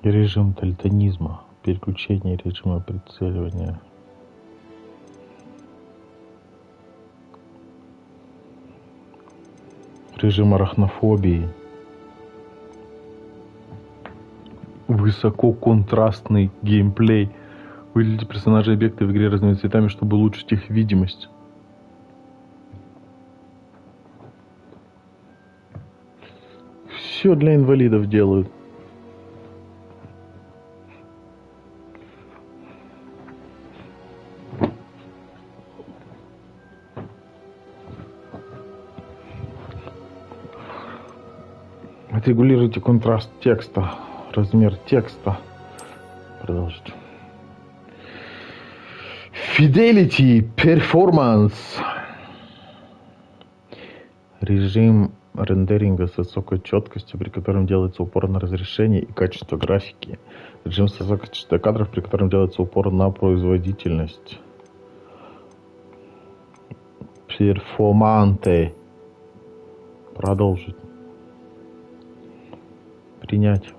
Режим дальтонизма. Переключение режима прицеливания. Режим арахнофобии. Высококонтрастный геймплей. Выделите персонажей и объекты в игре разными цветами, чтобы улучшить их видимость. Все для инвалидов делают. Отрегулируйте контраст текста, размер текста. Продолжить. Fidelity Performance. Режим рендеринга с высокой четкостью, при котором делается упор на разрешение и качество графики. Режим с высокой частотой кадров, при котором делается упор на производительность. Перформанте. Продолжить. Принять.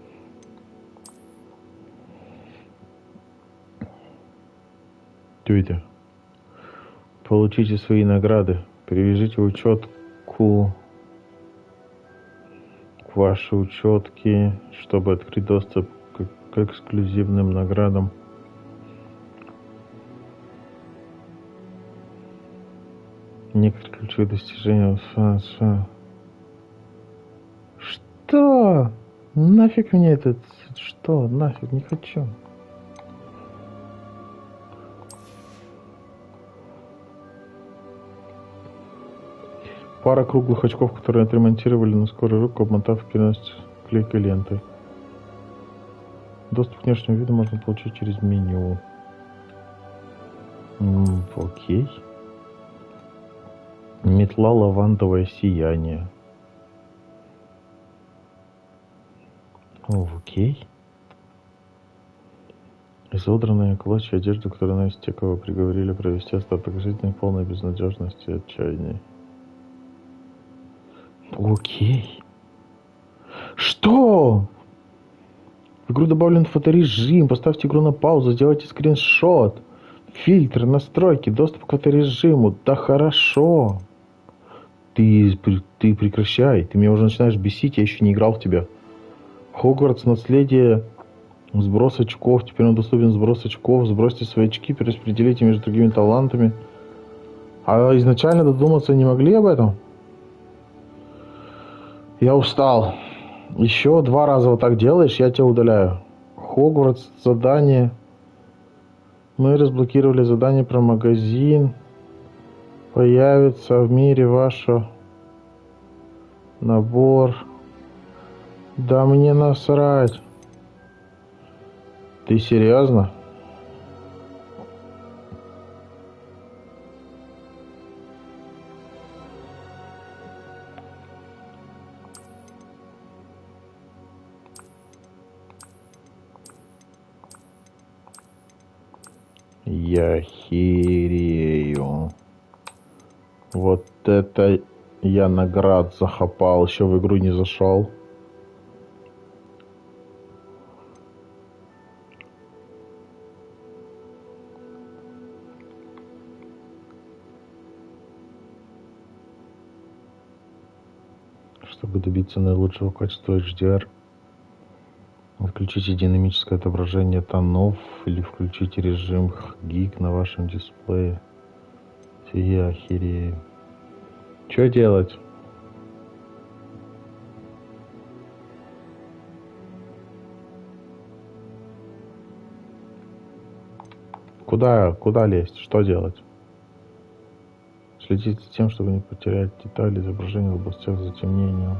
Твиттер. Получите свои награды. Привяжите учетку к вашей учетке, чтобы открыть доступ к эксклюзивным наградам. Некоторые ключевые достижения. Что? Нафиг мне этот... Что? Нафиг, не хочу. Пара круглых очков, которые отремонтировали на скорую руку, обмотав клейкой лентой. Доступ к внешнему виду можно получить через меню. Окей. Метла лавандовое сияние. Окей. Изодранные клочья одежды, которые носят те, кого приговорили провести остаток жизни полной безнадежности и отчаяния. Окей. Что? В игру добавлен фоторежим. Поставьте игру на паузу, сделайте скриншот. Фильтры, настройки, доступ к фоторежиму. Да хорошо. Ты прекращай. Ты меня уже начинаешь бесить, я еще не играл в тебя. Хогвартс, наследие, сброс очков. Теперь он доступен сброс очков. Сбросьте свои очки, перераспределите между другими талантами. А изначально додуматься не могли об этом? Я устал. Еще 2 раза вот так делаешь, я тебя удаляю. Хогвартс, задание. Мы разблокировали задание про магазин. Появится в мире ваш набор. Да мне насрать. Ты серьезно? Я херею. Вот это я наград захапал. Еще в игру не зашел. Чтобы добиться наилучшего качества HDR, отключите динамическое отображение тонов или включите режим гиг на вашем дисплее. Я охерею. Что делать? Куда лезть? Что делать? Следите за тем, чтобы не потерять детали изображения в областях затемнения.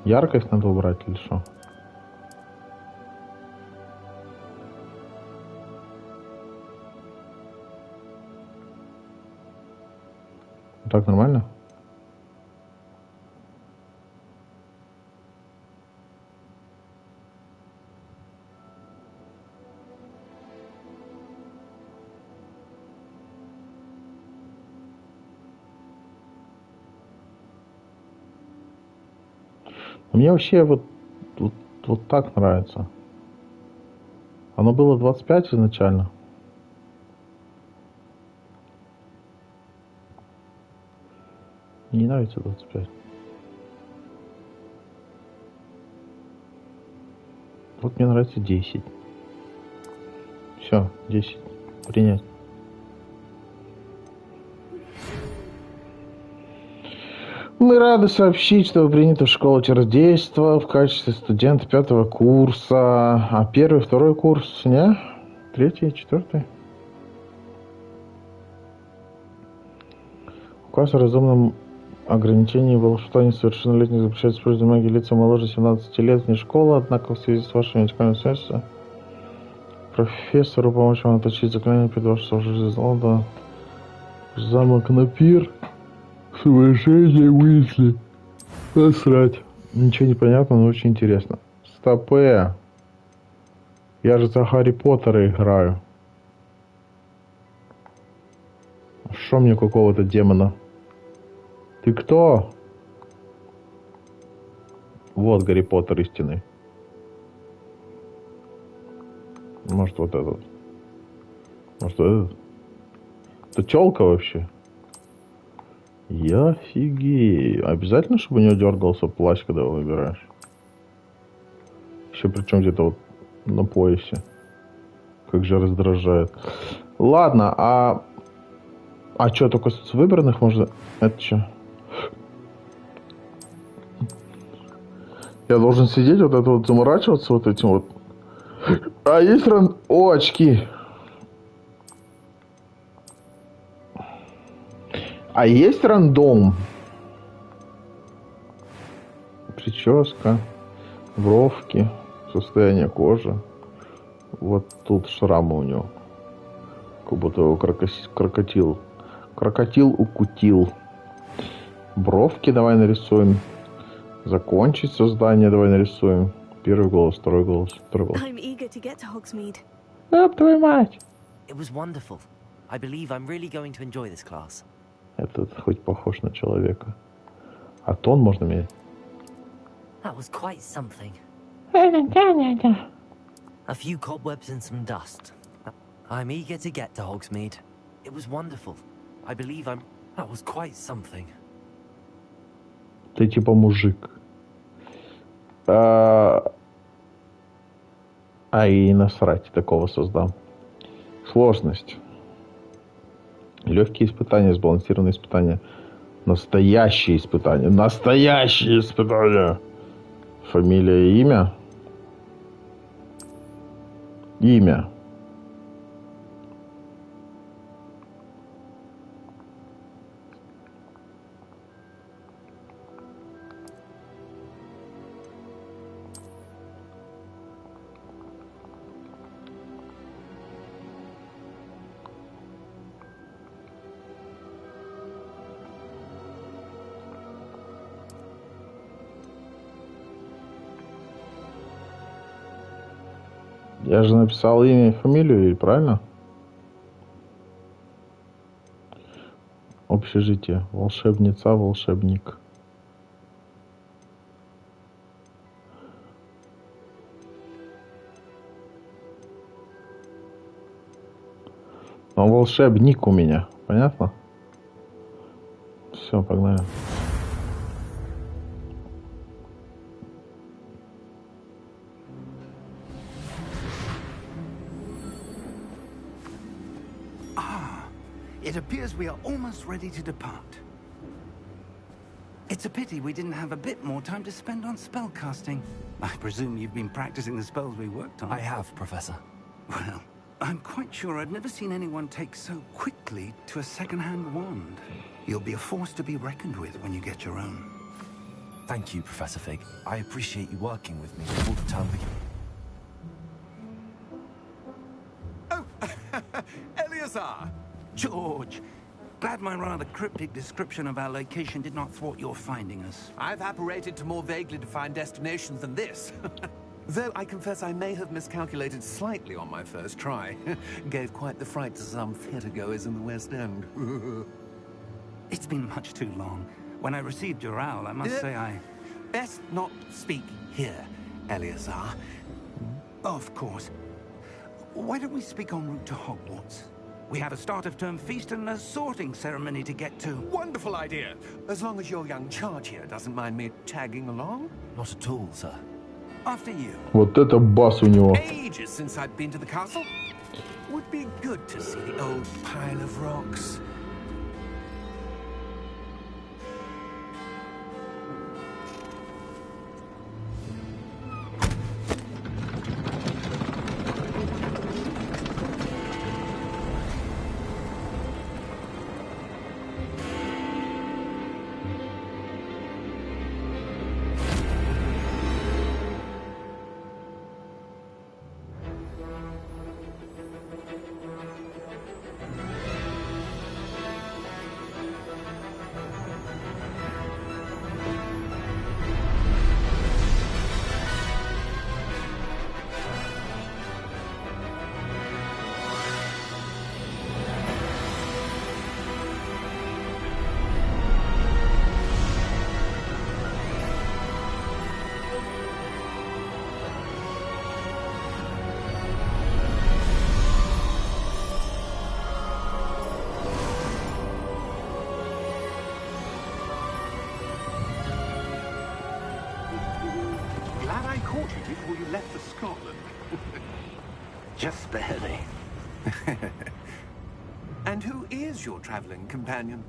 Яркость надо убрать или что? Так нормально? Мне вообще вот так нравится. Оно было 25 изначально. Мне не нравится 25. Вот мне нравится 10. Все, 10. Принять. Мы рады сообщить, что вы приняты в школу чародейства в качестве студента 5-го курса. А 1-й, 2-й курс, не? 3-й, 4-й? Указ о разумном ограничении волшебства несовершеннолетних запрещает использовать магию лица моложе 17 лет вне школы, однако в связи с вашими медикальными связями профессору помочь вам отточить заклинание перед вашей службой золота. Замок на пир. С уважением мысли. Насрать. Ничего не понятно, но очень интересно. Стопэ. Я же за Гарри Поттера играю. Шо мне какого-то демона? Ты кто? Вот Гарри Поттер истинный. Может вот этот. Может вот этот. Это тёлка вообще? Я офигею. Обязательно, чтобы у него дергался плащ, когда его выбираешь? Еще причем где-то вот на поясе. Как же раздражает. Ладно, а что, только с выбранных можно... Это что? Я должен сидеть вот это вот, заморачиваться вот этим вот. А есть О, очки. А есть рандом? Прическа, бровки, состояние кожи. Вот тут шрамы у него. Как будто его крокодил укутил. Бровки давай нарисуем. Закончить создание давай нарисуем. Первый голос, второй голос, второй голос. Ап, твою мать! Этот хоть похож на человека. А тон можно менять. That was quite something. A few cobwebs and some dust. I'm eager to get to Hogsmeade. It was wonderful. I believe I'm... That was quite something. Ты типа мужик. И насрать, такого создам. Сложность. Легкие испытания, сбалансированные испытания. Настоящие испытания. Настоящие испытания. Фамилия и имя. Имя. Я же написал имя и фамилию, правильно? Общежитие. Волшебница, волшебник. Он волшебник у меня. Понятно? Все, погнали. It appears we are almost ready to depart. It's a pity we didn't have a bit more time to spend on spellcasting. I presume you've been practicing the spells we worked on. I have, Professor. Well, I'm quite sure I've never seen anyone take so quickly to a second-hand wand. You'll be a force to be reckoned with when you get your own. Thank you, Professor Fig. I appreciate you working with me all the time. Oh, Eleazar! George! Glad my rather cryptic description of our location did not thwart your finding us. I've apparated to more vaguely defined destinations than this. Though I confess I may have miscalculated slightly on my first try. Gave quite the fright to some theatre-goers in the West End. It's been much too long. When I received your owl, I must say I best not speak here, Eleazar. Of course. Why don't we speak en route to Hogwarts? We have a start-of-term feast and a sorting ceremony to get to. Wonderful idea. As long as your young charge here doesn't mind me tagging along. Not at all, sir. After you. Вот это бас у него. Ages since I've been to the castle. Would be good to see the old pile of rocks. Glad I caught you before you left for Scotland. Just barely. And who is your traveling companion?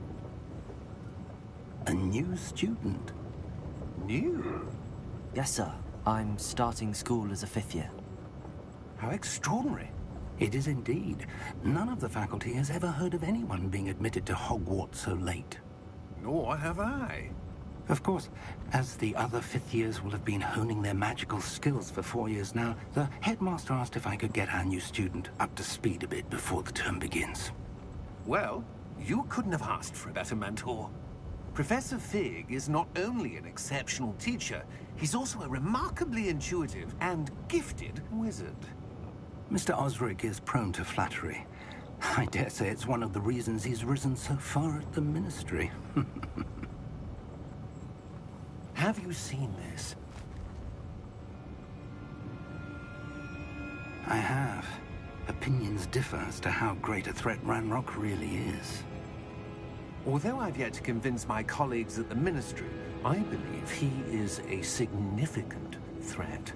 A new student. New? Yes, sir. I'm starting school as a 5th year. How extraordinary. It is indeed. None of the faculty has ever heard of anyone being admitted to Hogwarts so late. Nor have I. Of course, as the other 5th years will have been honing their magical skills for 4 years now, the headmaster asked if I could get our new student up to speed a bit before the term begins. Well, you couldn't have asked for a better mentor. Professor Fig is not only an exceptional teacher, he's also a remarkably intuitive and gifted wizard. Mr. Osric is prone to flattery. I dare say it's one of the reasons he's risen so far at the Ministry. Have you seen this? I have. Opinions differ as to how great a threat Ranrock really is. Although I've yet to convince my colleagues at the Ministry, I believe he is a significant threat.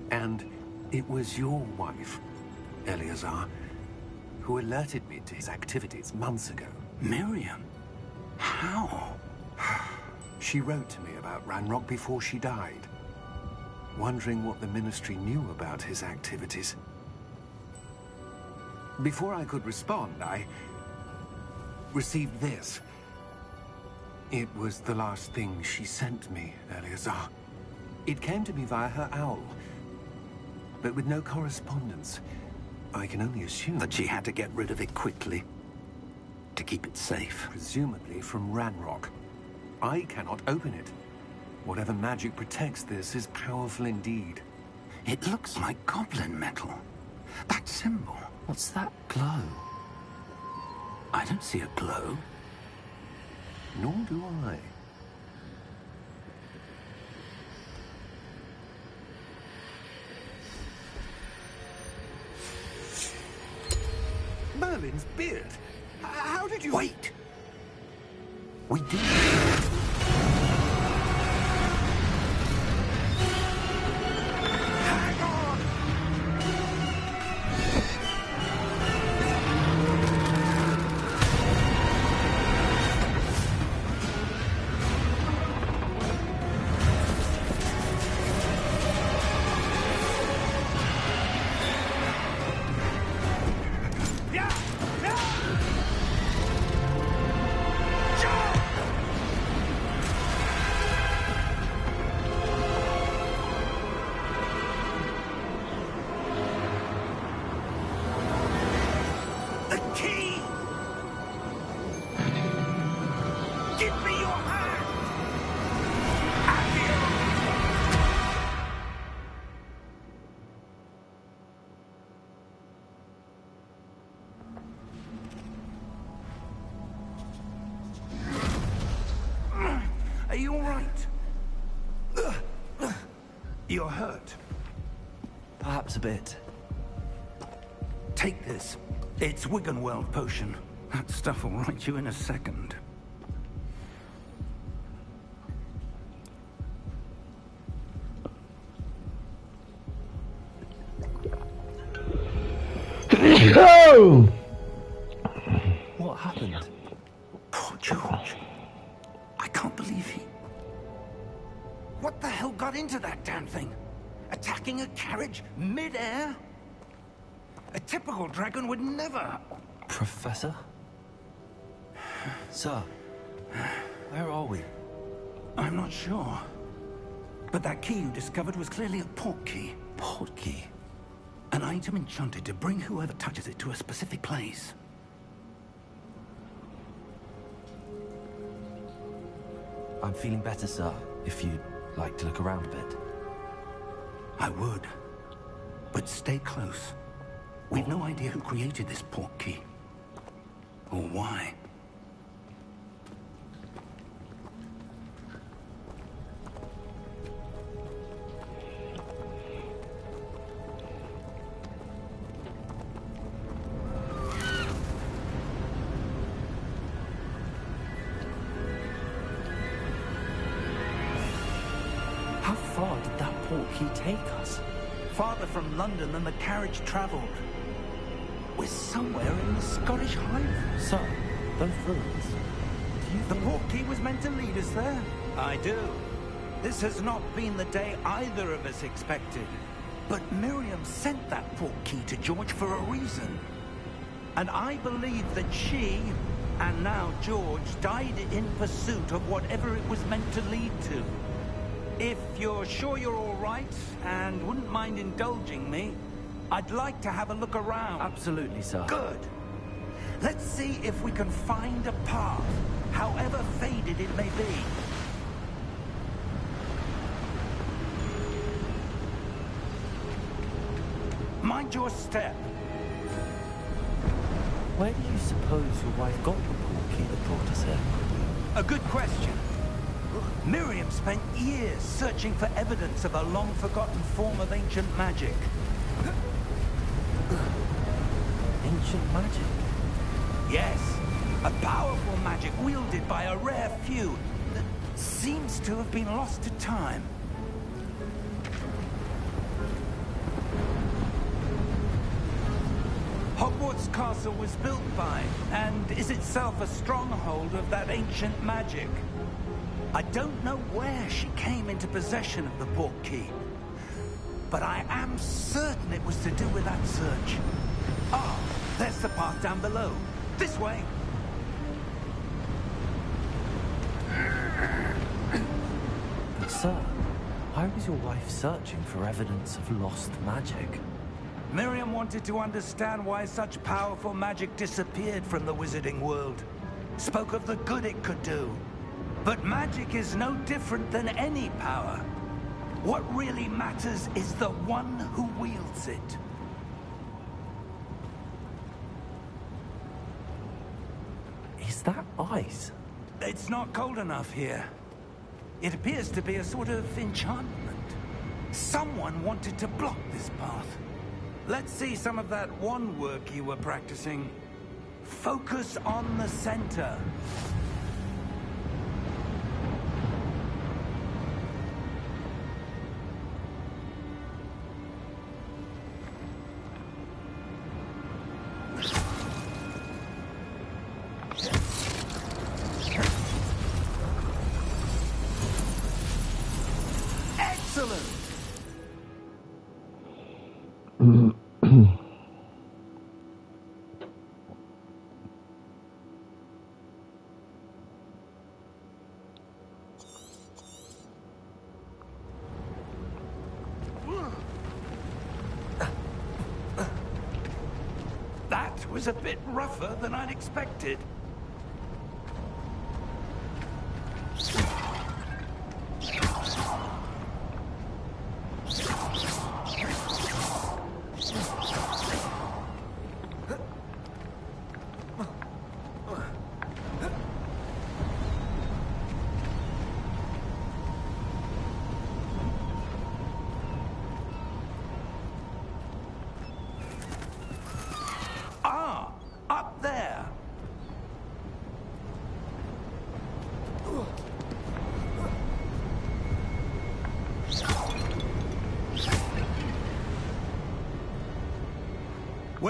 And it was your wife, Eleazar, who alerted me to his activities months ago. Miriam? How? She wrote to me about Ranrock before she died, wondering what the Ministry knew about his activities. Before I could respond, I received this. It was the last thing she sent me, Eleazar. It came to me via her owl, but with no correspondence. I can only assume That she had to get rid of it quickly, to keep it safe. presumably from Ranrock. I cannot open it. Whatever magic protects this is powerful indeed. It looks like goblin metal. That symbol. What's that glow? I don't see a glow. Nor do I. Merlin's beard. How did you... Wait! We did. Hang on! Yeah! Yeah! The key! Give me your hand! Are you all right? You're hurt. Perhaps a bit. Take this. It's Wiggenweld potion. That stuff will right you in a second. What happened? Poor George. I can't believe he... What the hell got into that damn thing? Attacking a carriage mid-air? A typical dragon would never... Professor? Sir, where are we? I'm not sure. But that key you discovered was clearly a port key. Port key? An item enchanted to bring whoever touches it to a specific place. I'm feeling better, sir, if you'd like to look around a bit. I would. But stay close. We've no idea who created this port key. Or why. How far did that port key take us? Farther from London than the carriage travelled. We're somewhere in the Scottish Highlands. Sir, don't fool us. Do you The think... port key was meant to lead us there? I do. This has not been the day either of us expected. But Miriam sent that port key to George for a reason. And I believe that she, and now George, died in pursuit of whatever it was meant to lead to. If you're sure you're all right, and wouldn't mind indulging me, I'd like to have a look around. Absolutely, sir. Good. Let's see if we can find a path, however faded it may be. Mind your step. Where do you suppose your wife got the port key that brought us here? A good question. Miriam spent years searching for evidence of a long-forgotten form of ancient magic. Ancient magic? Yes, a powerful magic wielded by a rare few that seems to have been lost to time. Hogwarts Castle was built by, and is itself a stronghold of that ancient magic. I don't know where she came into possession of the port key, but I am certain it was to do with that search. Ah, there's the path down below. This way. But sir, why was your wife searching for evidence of lost magic? Miriam wanted to understand why such powerful magic disappeared from the wizarding world. Spoke of the good it could do. But magic is no different than any power. What really matters is the one who wields it. Is that ice? It's not cold enough here. It appears to be a sort of enchantment. Someone wanted to block this path. Let's see some of that wand work you were practicing. Focus on the center. Excellent! That was a bit rougher than I'd expected.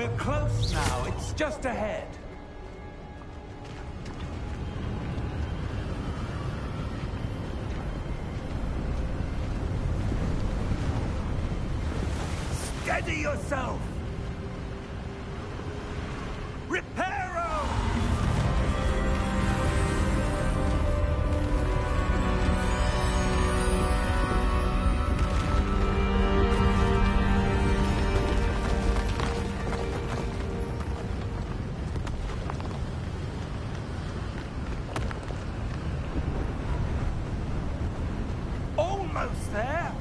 We're close now. It's just ahead. Steady yourself! Reparo! Almost there!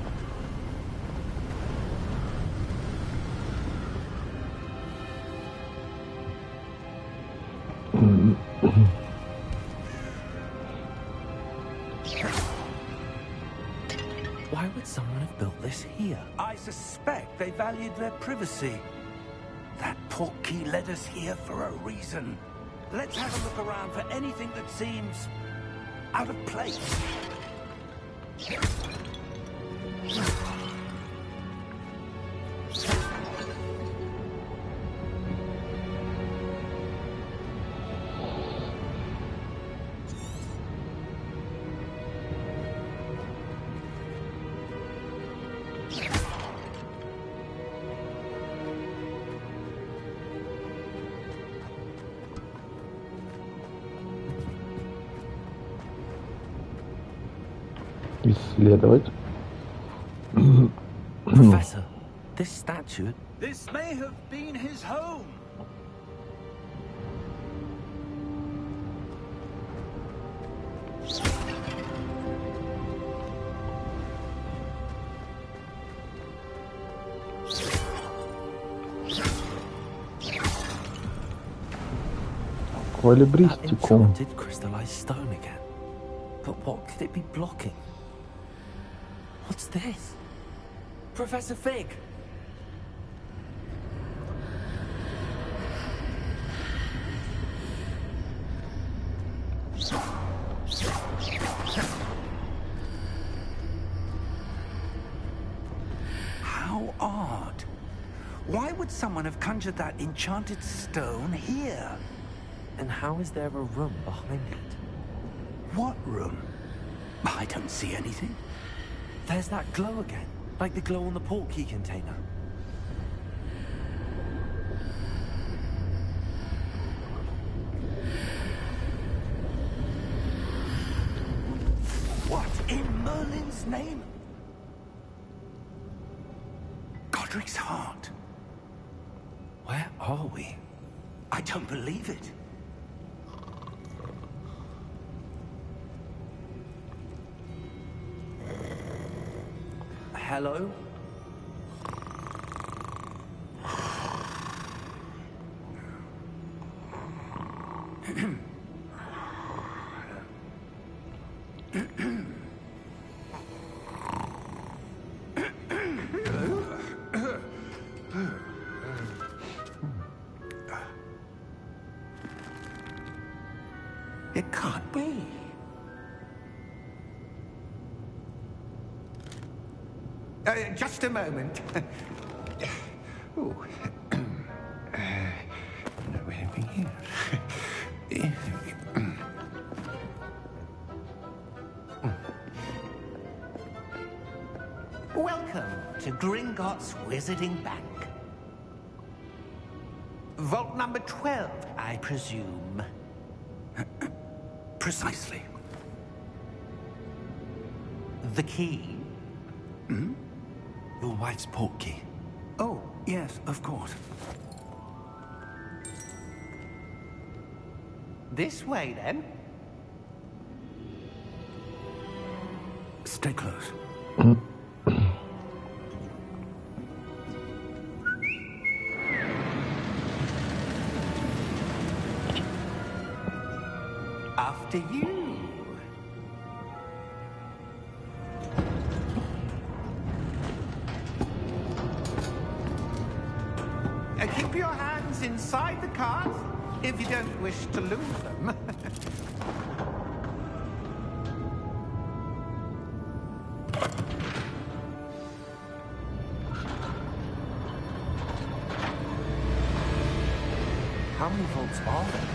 Why would someone have built this here? I suspect they valued their privacy. That portkey led us here for a reason. Let's have a look around for anything that seems out of place. Исследовать. Professor, this statue... This may have been his home. That Эквилибристикум. enchanted crystallized stone again. But what could it be blocking? What's this? Professor Fig! How odd. Why would someone have conjured that enchanted stone here? And how is there a room behind it? What room? I don't see anything. There's that glow again, like the glow on the portkey container. What in Merlin's name? Godric's heart. Where are we? I don't believe it. Hello? It can't be. Just a moment. Ooh. Anything here? Welcome to Gringotts Wizarding Bank. Vault number 12, I presume. Precisely. The key? Your wife's portkey. Oh, yes, of course. This way, then. Stay close. After you. Keep your hands inside the cart if you don't wish to lose them. many vaults are there?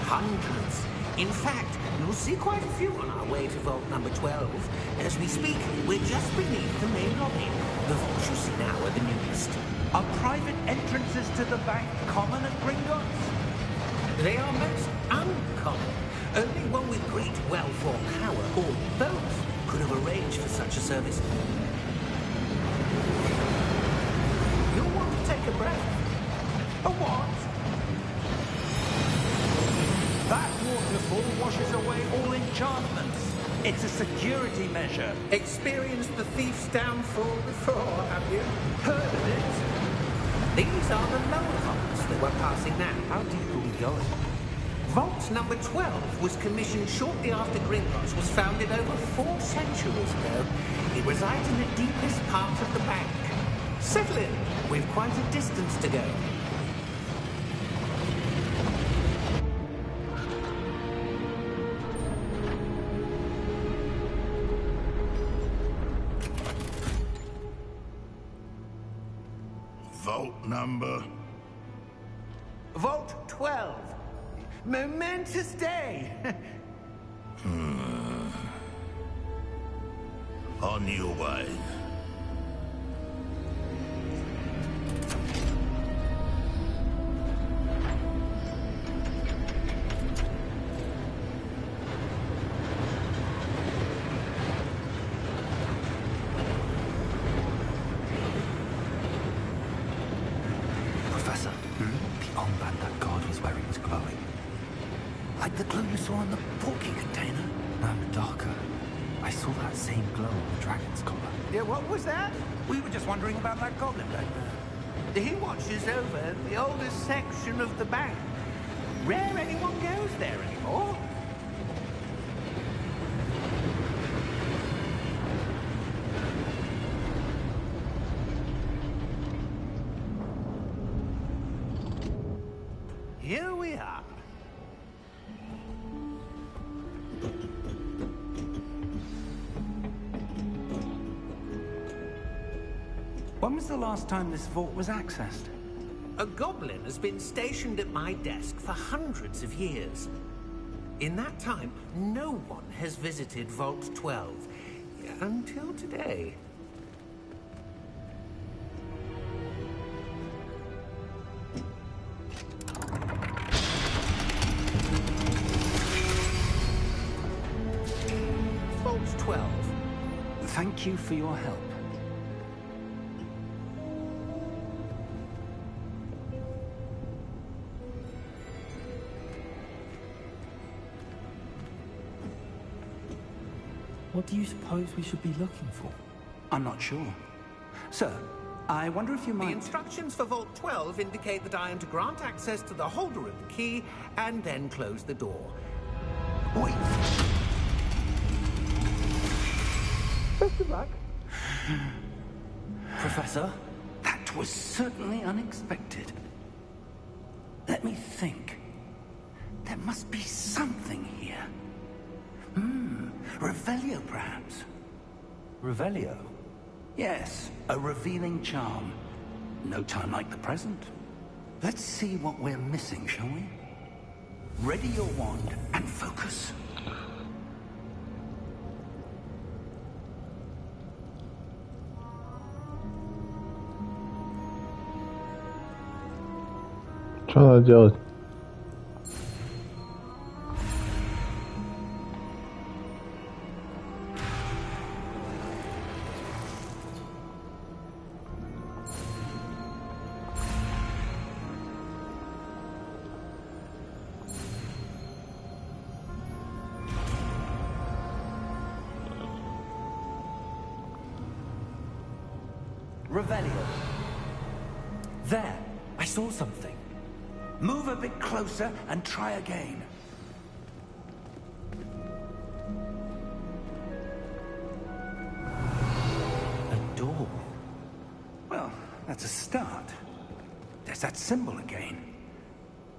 Hundreds. In fact, you'll see quite a few on our way to vault number 12. As we speak, we're just beneath the main lobby. The vaults you see now are the newest. Are private entrances to the bank common at Gringotts? They are most uncommon. Only one with great wealth or power, or both, could have arranged for such a service. You'll want to take a breath. A what? That waterfall washes away all enchantments. It's a security measure. Experienced the thief's downfall before, have you? Heard of it? These are the lower vaults that we're passing now. How deep are we going? Vault number 12 was commissioned shortly after Gringotts was founded over 4 centuries ago. It resides in the deepest part of the bank. Settle in. We've quite a distance to go. Vault number? Vault 12. Momentous day. On your way. Professor, the armband that guard was wearing is glowing. Like the glow you saw on the porky container. No, darker. I saw that same glow on the dragon's collar. Yeah, what was that? We were just wondering about that goblin back there. He watches over the oldest section of the bank. Rare anyone goes there anymore. Here we are. When was the last time this vault was accessed? A goblin has been stationed at my desk for hundreds of years. In that time, no one has visited Vault 12. Until today. Vault 12. Thank you for your help. What do you suppose we should be looking for? I'm not sure. Sir, I wonder if you The might... instructions for Vault 12 indicate that I am to grant access to the holder of the key and then close the door. Wait. Best of luck. Professor? That was certainly unexpected. Let me think. There must be something here. Revelio, perhaps. Revelio? Yes, a revealing charm. No time like the present. Let's see what we're missing, shall we? Ready your wand and focus. Что надо делать? Revelio. There! I saw something. Move a bit closer and try again. A door. Well, that's a start. There's that symbol again.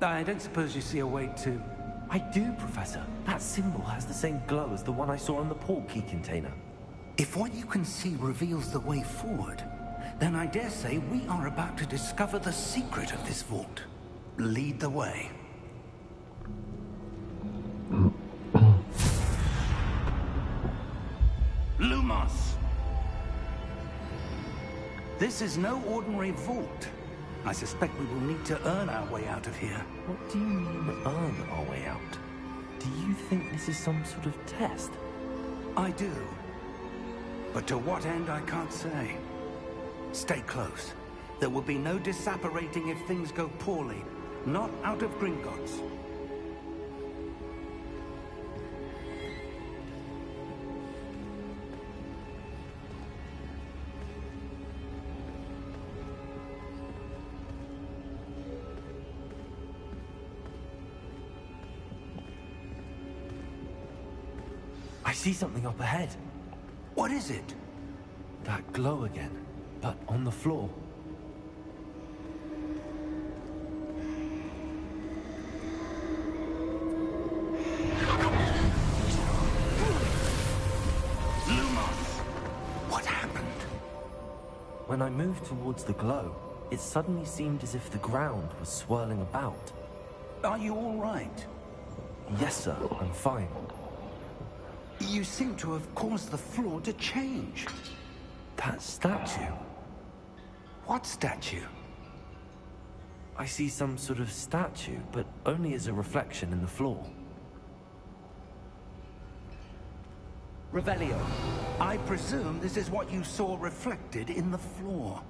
I don't suppose you see a way to... I do, Professor. That symbol has the same glow as the one I saw on the port key container. If what you can see reveals the way forward, then I dare say we are about to discover the secret of this vault. lead the way. Lumos! This is no ordinary vault. I suspect we will need to earn our way out of here. What do you mean, earn our way out? Do you think this is some sort of test? I do. But to what end, I can't say. Stay close. There will be no disapparating if things go poorly. Not out of Gringotts. I see something up ahead. What is it? That glow again, but on the floor. Lumos! What happened? When I moved towards the glow, it suddenly seemed as if the ground was swirling about. Are you all right? Yes, sir, I'm fine. You seem to have caused the floor to change. That statue. What statue? I see some sort of statue, but only as a reflection in the floor. Revelio. I presume this is what you saw reflected in the floor.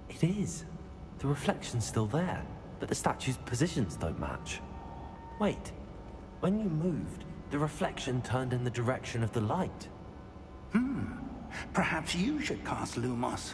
It is. The reflection's still there, but the statue's positions don't match. Wait. When you moved, the reflection turned in the direction of the light. Perhaps you should cast Lumos.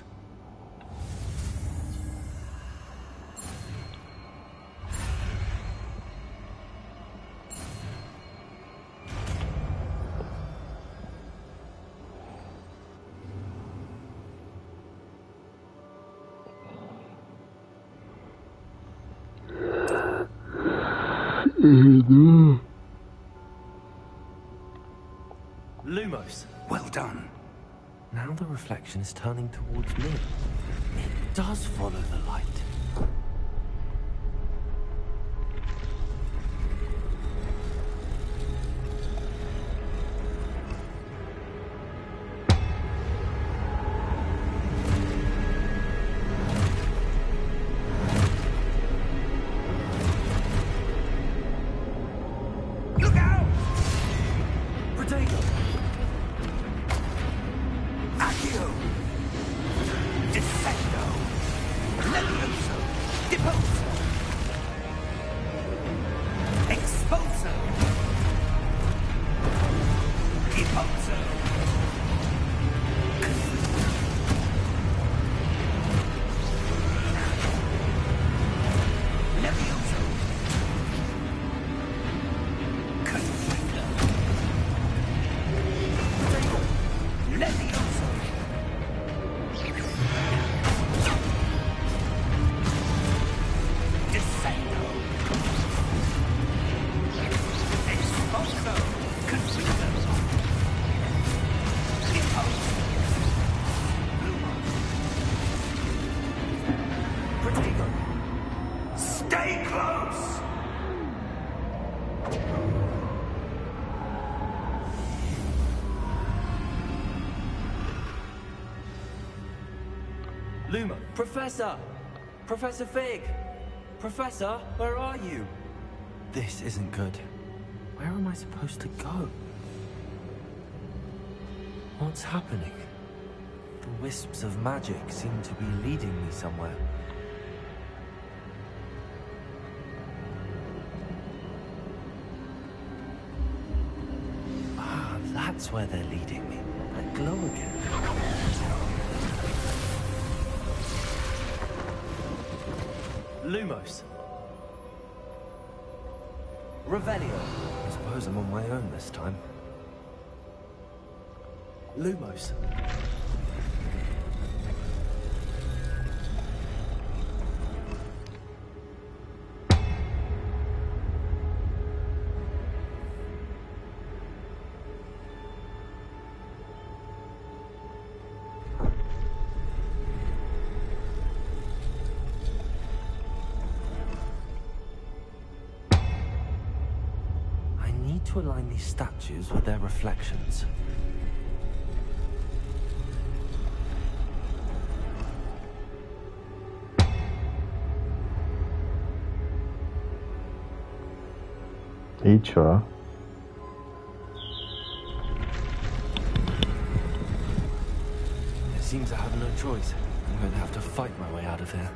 Lumos. Well done. Now the reflection is turning towards me. It does follow the light. Look out! Potato! Accio! Defendo! Levioso! Deposo! Exposo! Deposo! Levioso! Conflicto! Levioso! Descendo! Expulso! Conflicto! Deposo! Potato! Stay close! Luma! Professor! Professor Fig! Professor, where are you? This isn't good. Where am I supposed to go? What's happening? The wisps of magic seem to be leading me somewhere. Ah, that's where they're leading me. That glow again. Lumos. Revelio. I suppose I'm on my own this time. Lumos. need to align these statues with their reflections. И чё? It seems I have no choice. I'm going to have to fight my way out of here.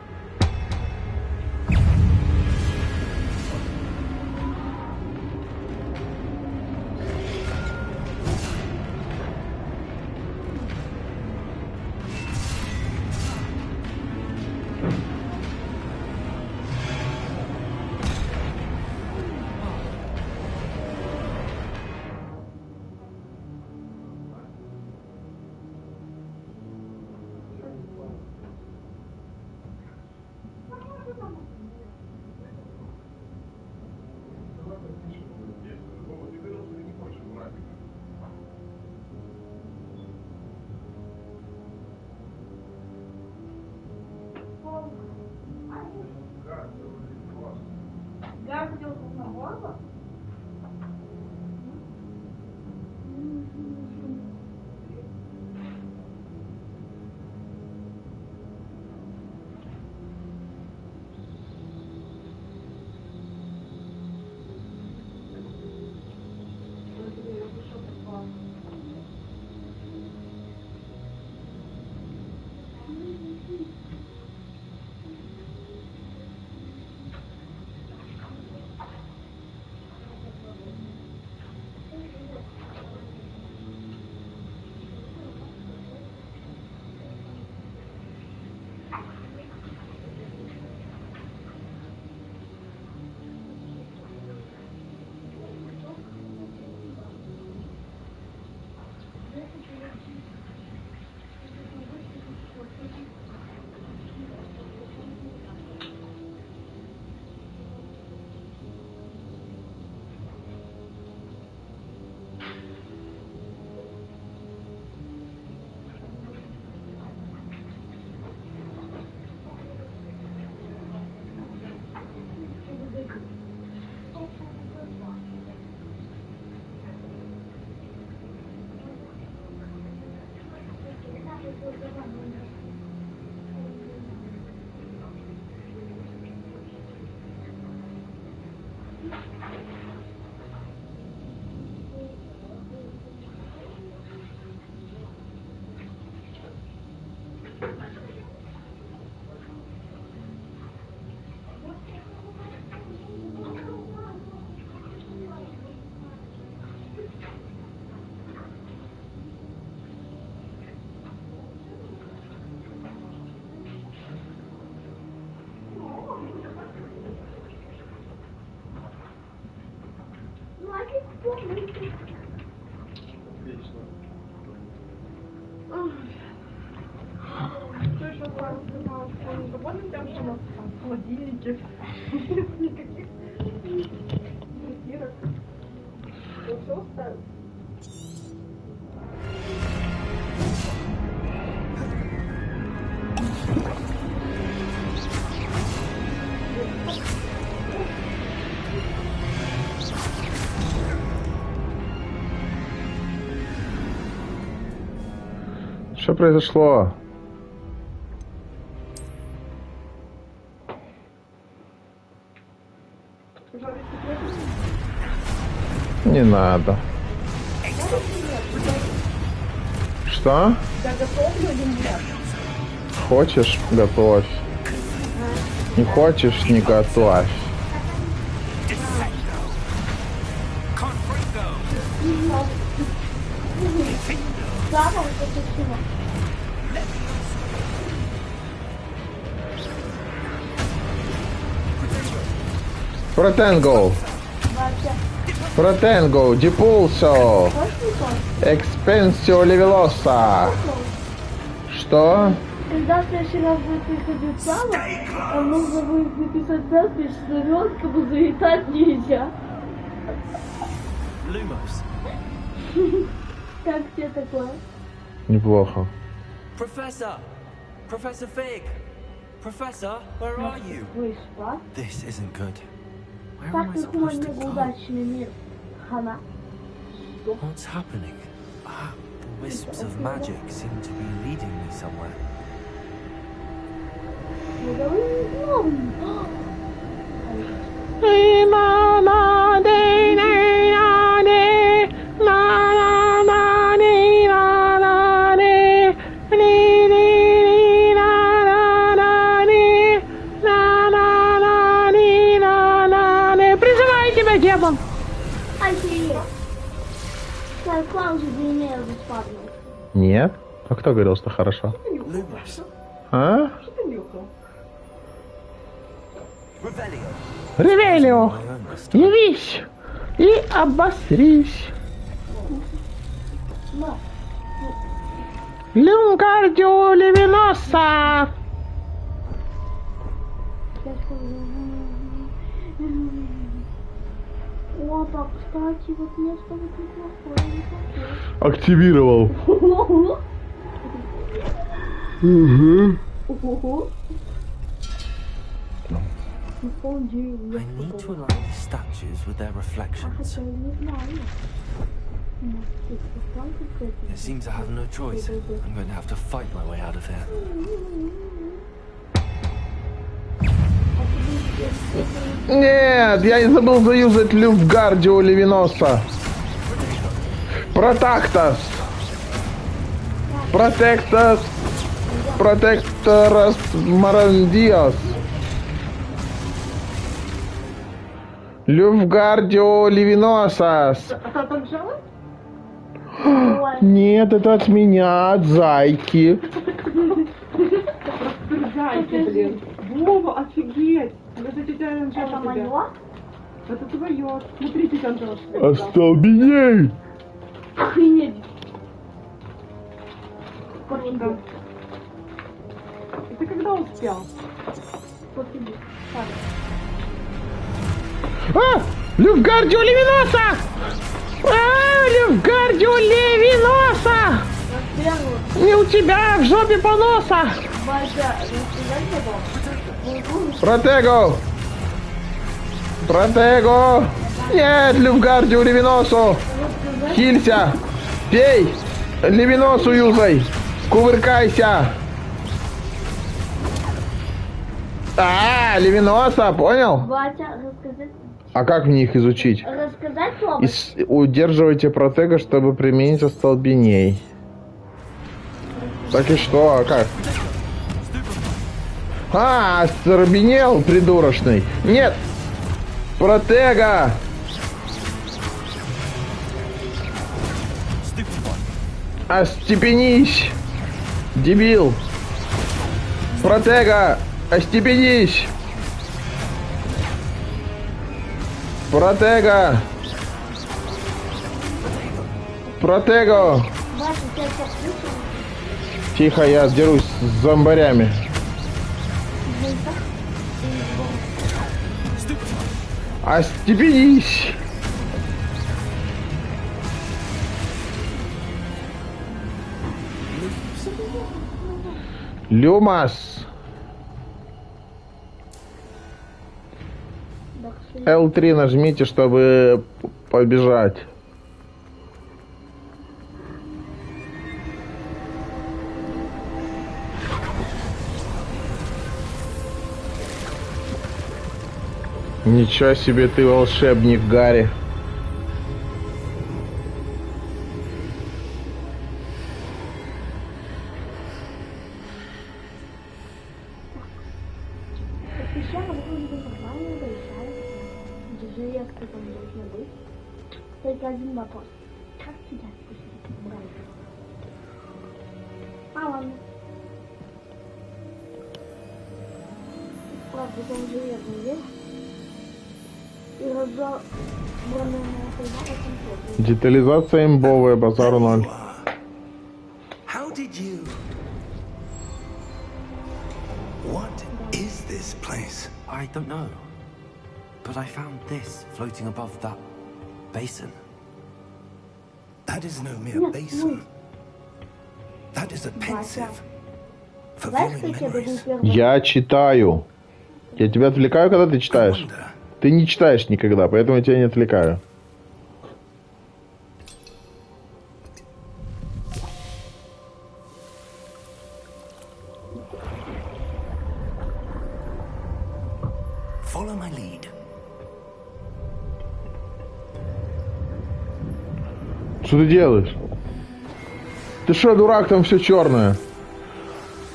Что произошло? Не надо. Что? Я готовлю или нет? Хочешь — готовь. Не хочешь — не готовь. Протенго. Протенgo, di pulso, экспенсио левелоса. Что? Когда в следующий раз будет приходить сало, нам нужно будет написать надпись, что мёрткому залетать нельзя. Lumos. Как тебе такое? Неплохо. Professor! Professor Fig! Professor, where are you? Вы что? This isn't good. Where am Так I как мой supposed to мега go? удачный мир Хана. What's happening? Ah, the wisps of magic seem to be leading me somewhere. Призываю тебя, демон! Офигеть! Как клан же длиннее бесплатно. Нет? А кто говорил, что хорошо? Lumos. А? Revelio. Ревелио! My own this time. Явись и обосрись. Да. Люмгардио Левиноса! О, так, кстати, вот место вот неплохое. Активировал. Угу. Ого. I need to align the statues with their reflections. It seems I have no choice. I'm going to have to fight my way out of here. Нет, я не забыл заюзать Люфгардио Левиноса. Протактас. Протектас. Протекторас Марандиас. Люфгардио Левиносас. А там жалоб? Нет, это от меня, от зайки. Зайки, блин. Вова, офигеть. Это тетя Анжела. Это мое? Это твое. Смотри, тетя Анжела, что я дала. Остолбеней. Охренеть. Да. И ты когда успел? Вот иди. А! Люфгардио Левиноса! А! Люфгардио Левиноса! Не у тебя, в жопе поноса! Протего! Протего! Нет, Люфгардио Левиносу! Хилься! Пей! Левиносу юзай! Кувыркайся! А, Левиноса, понял? Батя, рассказать. А как мне их изучить? Рассказать слово? Удерживайте протега, чтобы применить остолбеней. Так и что? А как? А, остолбенел, придурочный. Нет! Протега! Остепенись! Дебил! Протега! Остепенись! Протега! Протего! Батя, тебя сейчас слышно? Тихо, я дерусь с зомбарями. Остепенись! Люмас! L3 нажмите, чтобы побежать. Ничего себе ты волшебник, Гарри. Пещера выглядит нормально, большая. Железка там должна быть. Только один вопрос. Как тебя спустить в рай? А, ладно. Правда, там железный есть. И разобранная хуйня там тоже. Детализация имбовая, базару 0. How did you... What is this place? I don't know. But I found this floating above that basin. That is no mere basin. That is a pensive for Знаешь, viewing как я должен memories. первый? Я читаю. Я тебя отвлекаю, когда ты I читаешь? wonder, Ты не читаешь никогда, поэтому я тебя не отвлекаю. Follow my lead. Что ты делаешь? Ты что, дурак, там все черное.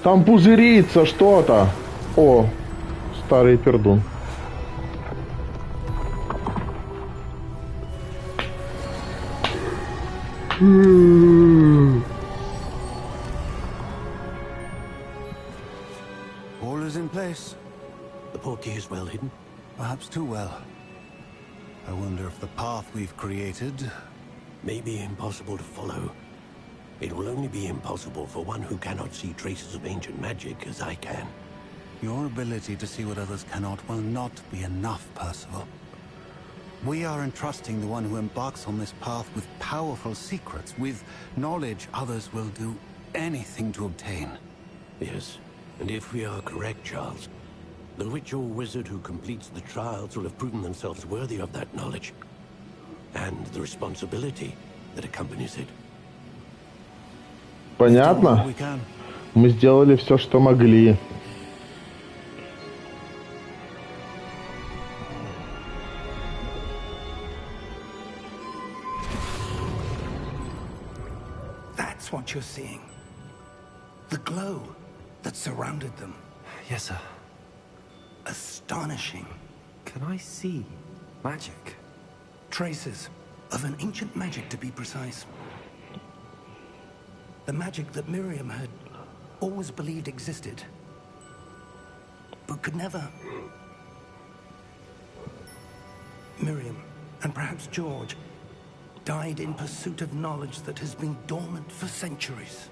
Там пузырится что-то. О, старый пердун. All is in place. The portkey is well hidden. Perhaps too well. I wonder if the path we've created... May be impossible to follow. It will only be impossible for one who cannot see traces of ancient magic as I can. Your ability to see what others cannot will not be enough, Percival. We are entrusting the one who embarks on this path with powerful secrets, with knowledge others will do anything to obtain. Yes, and if we are correct, Charles, the witch or wizard who completes the trials will have proven themselves worthy of that knowledge, and the responsibility that accompanies it. Понятно? Мы сделали все, что могли. That's what you're seeing. The glow that surrounded them. Yes, sir. Astonishing. Can I see magic? Traces of an ancient magic, to be precise. The magic that Miriam had always believed existed, but could never. Miriam, and perhaps George, died in pursuit of knowledge that has been dormant for centuries.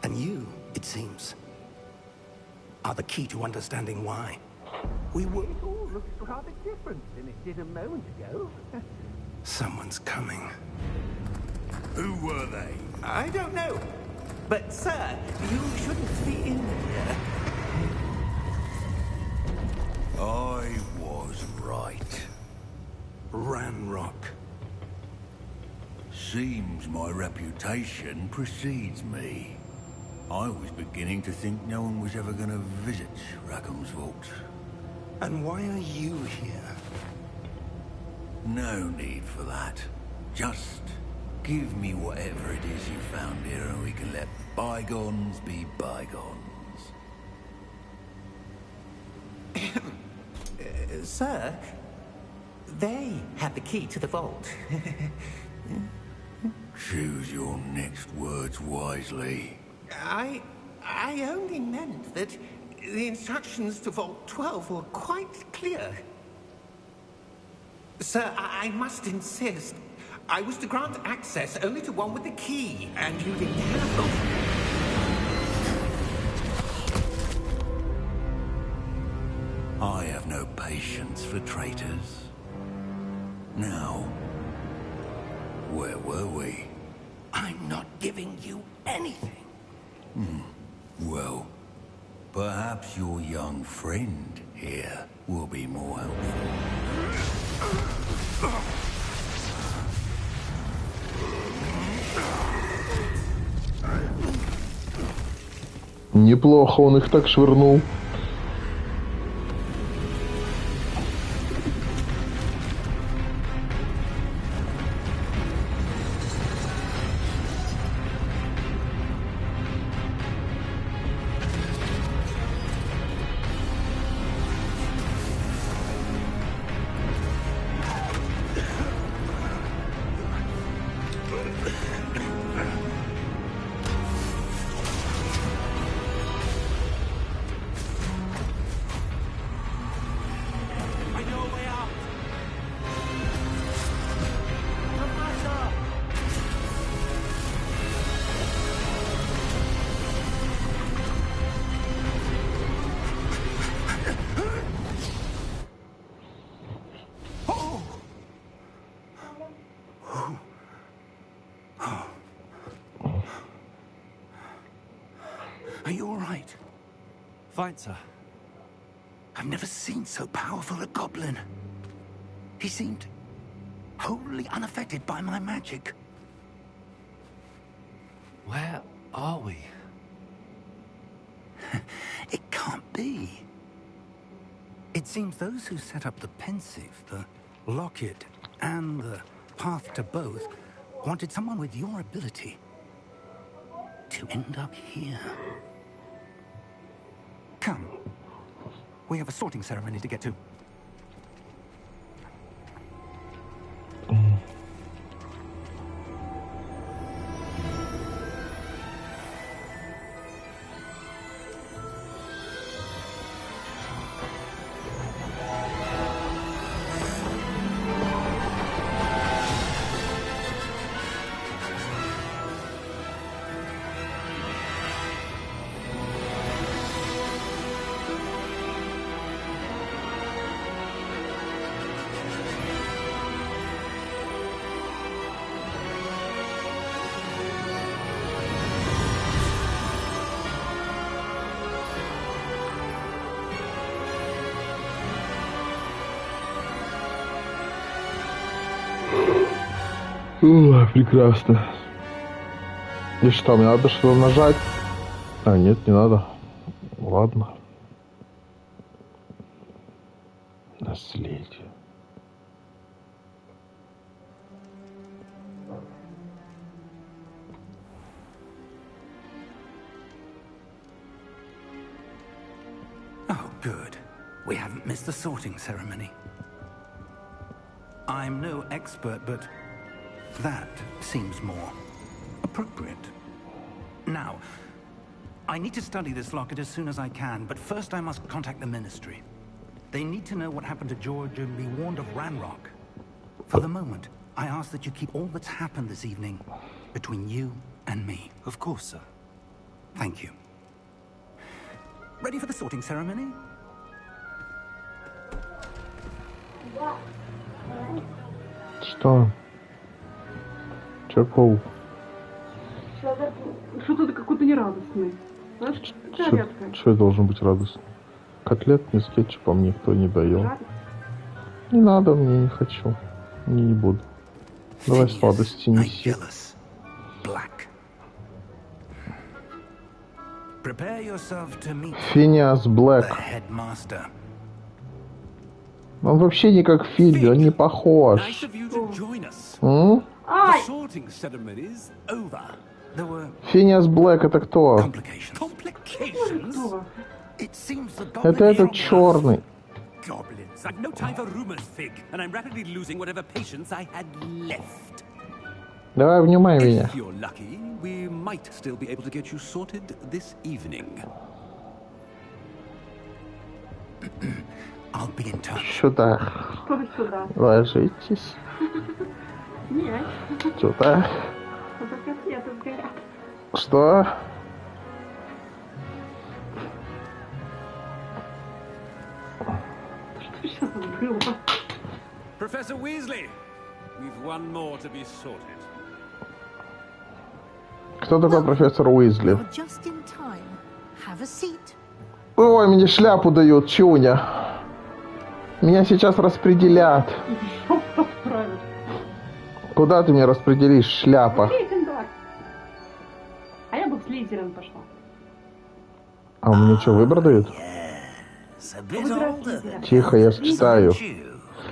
And you, it seems, are the key to understanding why. We would. It all looks rather different than it did a moment ago. Someone's coming. Who were they? I don't know. But, sir, you shouldn't be in here. I was right. Ranrock. Seems my reputation precedes me. I was beginning to think no one was ever going to visit Rackham's vault. And why are you here? No need for that. Just give me whatever it is you found here and we can let bygones be bygones. Sir, they have the key to the vault. Choose your next words wisely. I only meant that the instructions to Vault 12 were quite clear. Sir, I must insist. I was to grant access only to one with the key, and you didn't have them. I have no patience for traitors. Now, where were we? I'm not giving you anything. Well, perhaps your young friend here will be more helpful. Неплохо он их так швырнул. Are you all right? Fine, sir. I've never seen so powerful a goblin. He seemed wholly unaffected by my magic. Where are we? It can't be. seems those who set up the pensive, the locket, and the path to both wanted someone with your ability to end up here. Come. We have a sorting ceremony to get to. Прекрасно. И что, мне надо что-то нажать? А, нет, не надо. Ладно. Наследие. Oh, good. We haven't missed the sorting ceremony. I'm no expert, but that seems more appropriate. Now, I need to study this locket as soon as I can, but first I must contact the Ministry. They need to know what happened to George and be warned of Ranrock. For the moment, I ask that you keep all that's happened this evening between you and me. Of course, sir. Thank you. Ready for the sorting ceremony? Что? Чё, Пол? Что-то ты какой-то нерадостный. Знаешь, котлетка. Что я должен быть радостным? Котлет мне с кетчупом никто не дает. Не надо, мне не хочу. Не буду. Давай сладости неси. Финиас Блэк. Он вообще не как Фиби, он не похож. Финиас Блэк это кто? Это этот черный. Давай, внимай меня. Сюда. Что сюда? Ложитесь. Нет. Сюда. Это котлеты сгорят. Что? Что сейчас было? Professor Weasley, we've one more to be sorted. Кто такой профессор Уизли? You're just in time. Have a seat. Ой, мне шляпу дают, Чуня. Меня сейчас распределят. Что подправишь? Куда ты меня распределишь, шляпа? Гриффиндор. А я бы в Слизерин пошла. А у меня что, выбор дают? Тихо, я читаю.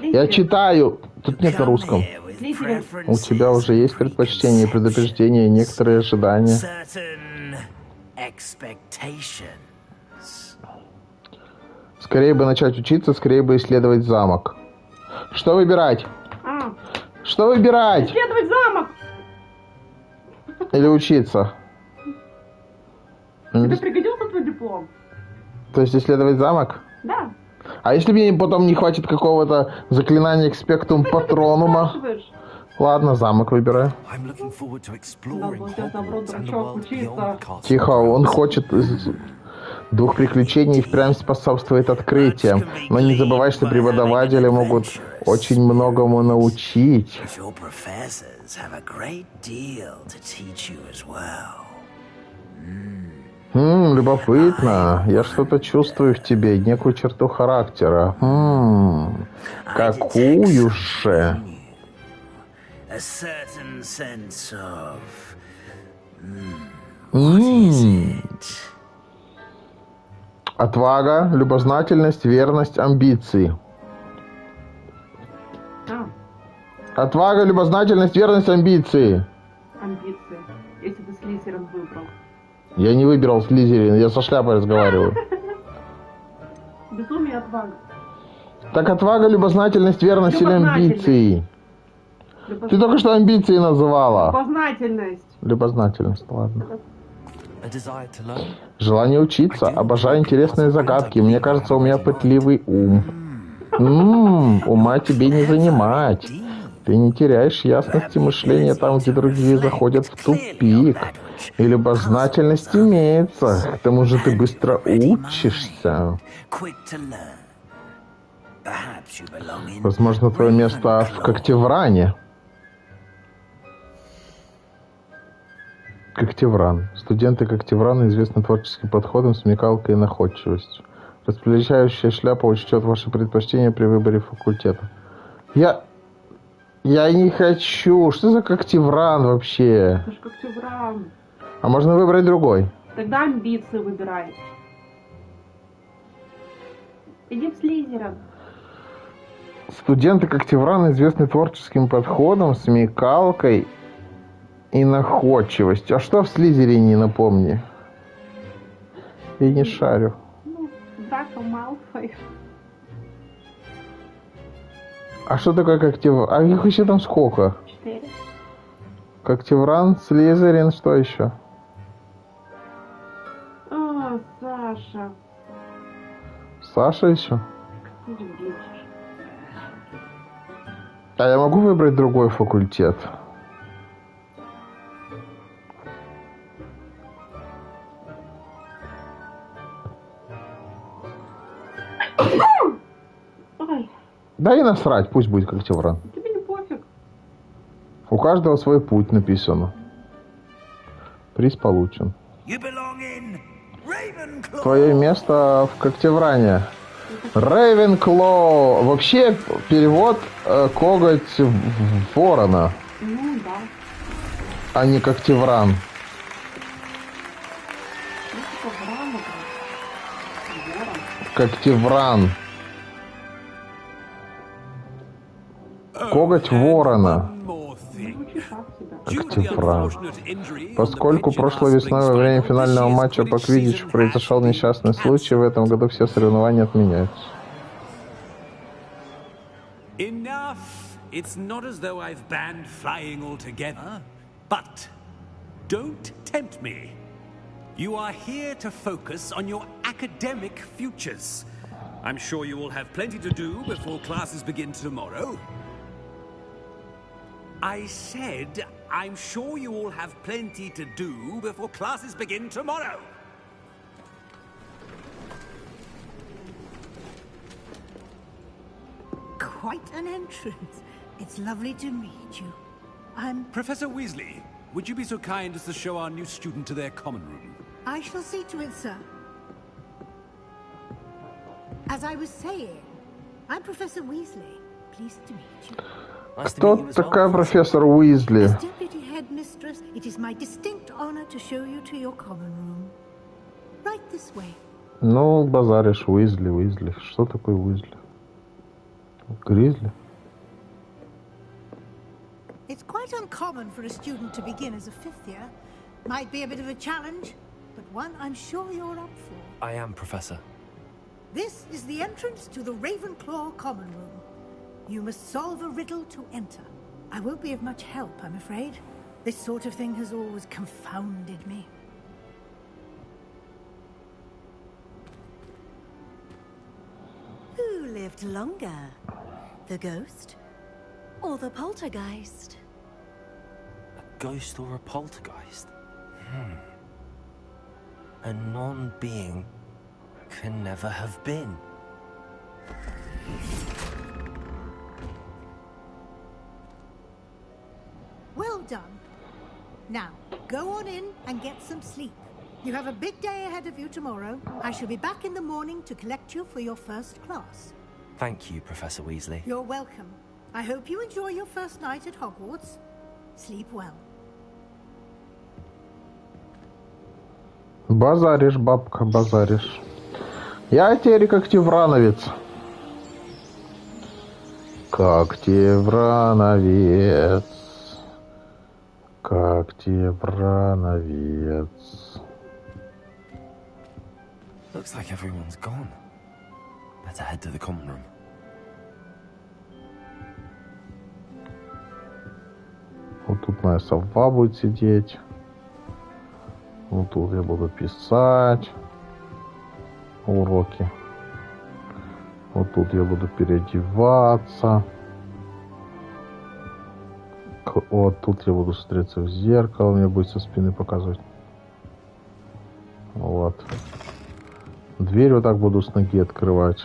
Я читаю. Тут нет на русском. У тебя уже есть предпочтения, предупреждения, некоторые ожидания. Скорее бы начать учиться, скорее бы исследовать замок. Что выбирать? Что выбирать? Исследовать замок! Или учиться? Тебе пригодился твой диплом? То есть исследовать замок? Да. А если мне потом не хватит какого-то заклинания экспектум патронума? Ладно, замок выбираю. Тихо, он хочет дух приключений и впрямь способствует открытиям. Но не забывай, что преподаватели могут очень многому научить. Любопытно. Я что-то чувствую в тебе, некую черту характера. Какую же? Отвага, любознательность, верность, амбиции. Отвага, любознательность, верность, амбиции. Амбиции. Если бы Слизерин выбрал. Я не выбирал Слизерин, я со шляпой разговариваю. Безумие, отвага. Так отвага, любознательность, верность или амбиции? Ты только что амбиции называла. Любознательность. Любознательность, ладно. Желание учиться. Обожаю интересные загадки. Мне кажется, у меня пытливый ум. Ума тебе не занимать. Ты не теряешь ясности мышления там, где другие заходят в тупик. И любознательность имеется. К тому же ты быстро учишься. Возможно, твое место в Когтевране. Когтевран. Студенты Когтеврана известны творческим подходом, смекалкой и находчивостью. Распределяющая шляпа учтет ваши предпочтения при выборе факультета. Я не хочу. Что за Когтевран вообще? Это ж Когтевран. А можно выбрать другой? Тогда амбиции выбирай. Иди в Слизерин. Студенты Когтеврана известны творческим подходом, смекалкой и находчивостью. А что в Слизерине, напомни? Я не шарю. Ну, Драко Малфой. А что такое Когтевран? А их еще там сколько? 4. Когтевран, Слизерин, что еще? О, Саша. Саша еще? Ты же бесишь. А я могу выбрать другой факультет? Ой. Да и насрать, пусть будет Когтевран. Тебе не пофиг. У каждого свой путь написано. Приз получен. Твое место в Когтевране. Рейвенклоу. Вообще перевод коготь ворона. Ну да. А не Когтевран. Когтевран. Коготь ворона. Когтевран. Поскольку прошлой весной во время финального матча по квиддичу произошел несчастный случай, в этом году все соревнования отменяются. Enough. It's not as though I've banned flying altogether. But don't tempt me. You are here to focus on your academic futures. I'm sure you will have plenty to do before classes begin tomorrow. I said, I'm sure you all have plenty to do before classes begin tomorrow. Quite an entrance. It's lovely to meet you. I'm... Professor Weasley, would you be so kind as to show our new student to their common room? I shall see to it, sir. As I was saying, I'm Professor Weasley. Pleased to meet you. Кто такая профессор Уизли? As deputy headmistress, it is my distinct honor to show you to your common room. Right this way. Ну, базаришь, Уизли. Что такое Уизли? Гризли? It's quite uncommon for a student to begin as a fifth year. Might be a bit of a challenge, but one I'm sure you're up for. I am, Professor. This is the entrance to the Ravenclaw common room. You must solve a riddle to enter. I won't be of much help, I'm afraid. This sort of thing has always confounded me. Who lived longer? The ghost or the poltergeist? A ghost or a poltergeist? A non-being can never have been. Well done. Now, go on in and get some sleep. You have a big day ahead of you tomorrow. I shall be back in the morning to collect you for your first class. Thank you, Professor Weasley. You're welcome. I hope you enjoy your first night at Hogwarts. Sleep well. Базаришь, бабка, базаришь. Я теперь как теврановец. Как теврановец. Как теврановец. Looks like everyone's gone. Better head to the common room. Вот тут моя сова будет сидеть. Вот тут я буду писать уроки. Вот тут я буду переодеваться. Вот тут я буду смотреться в зеркало. Мне будет со спины показывать. Вот. Дверь вот так буду с ноги открывать.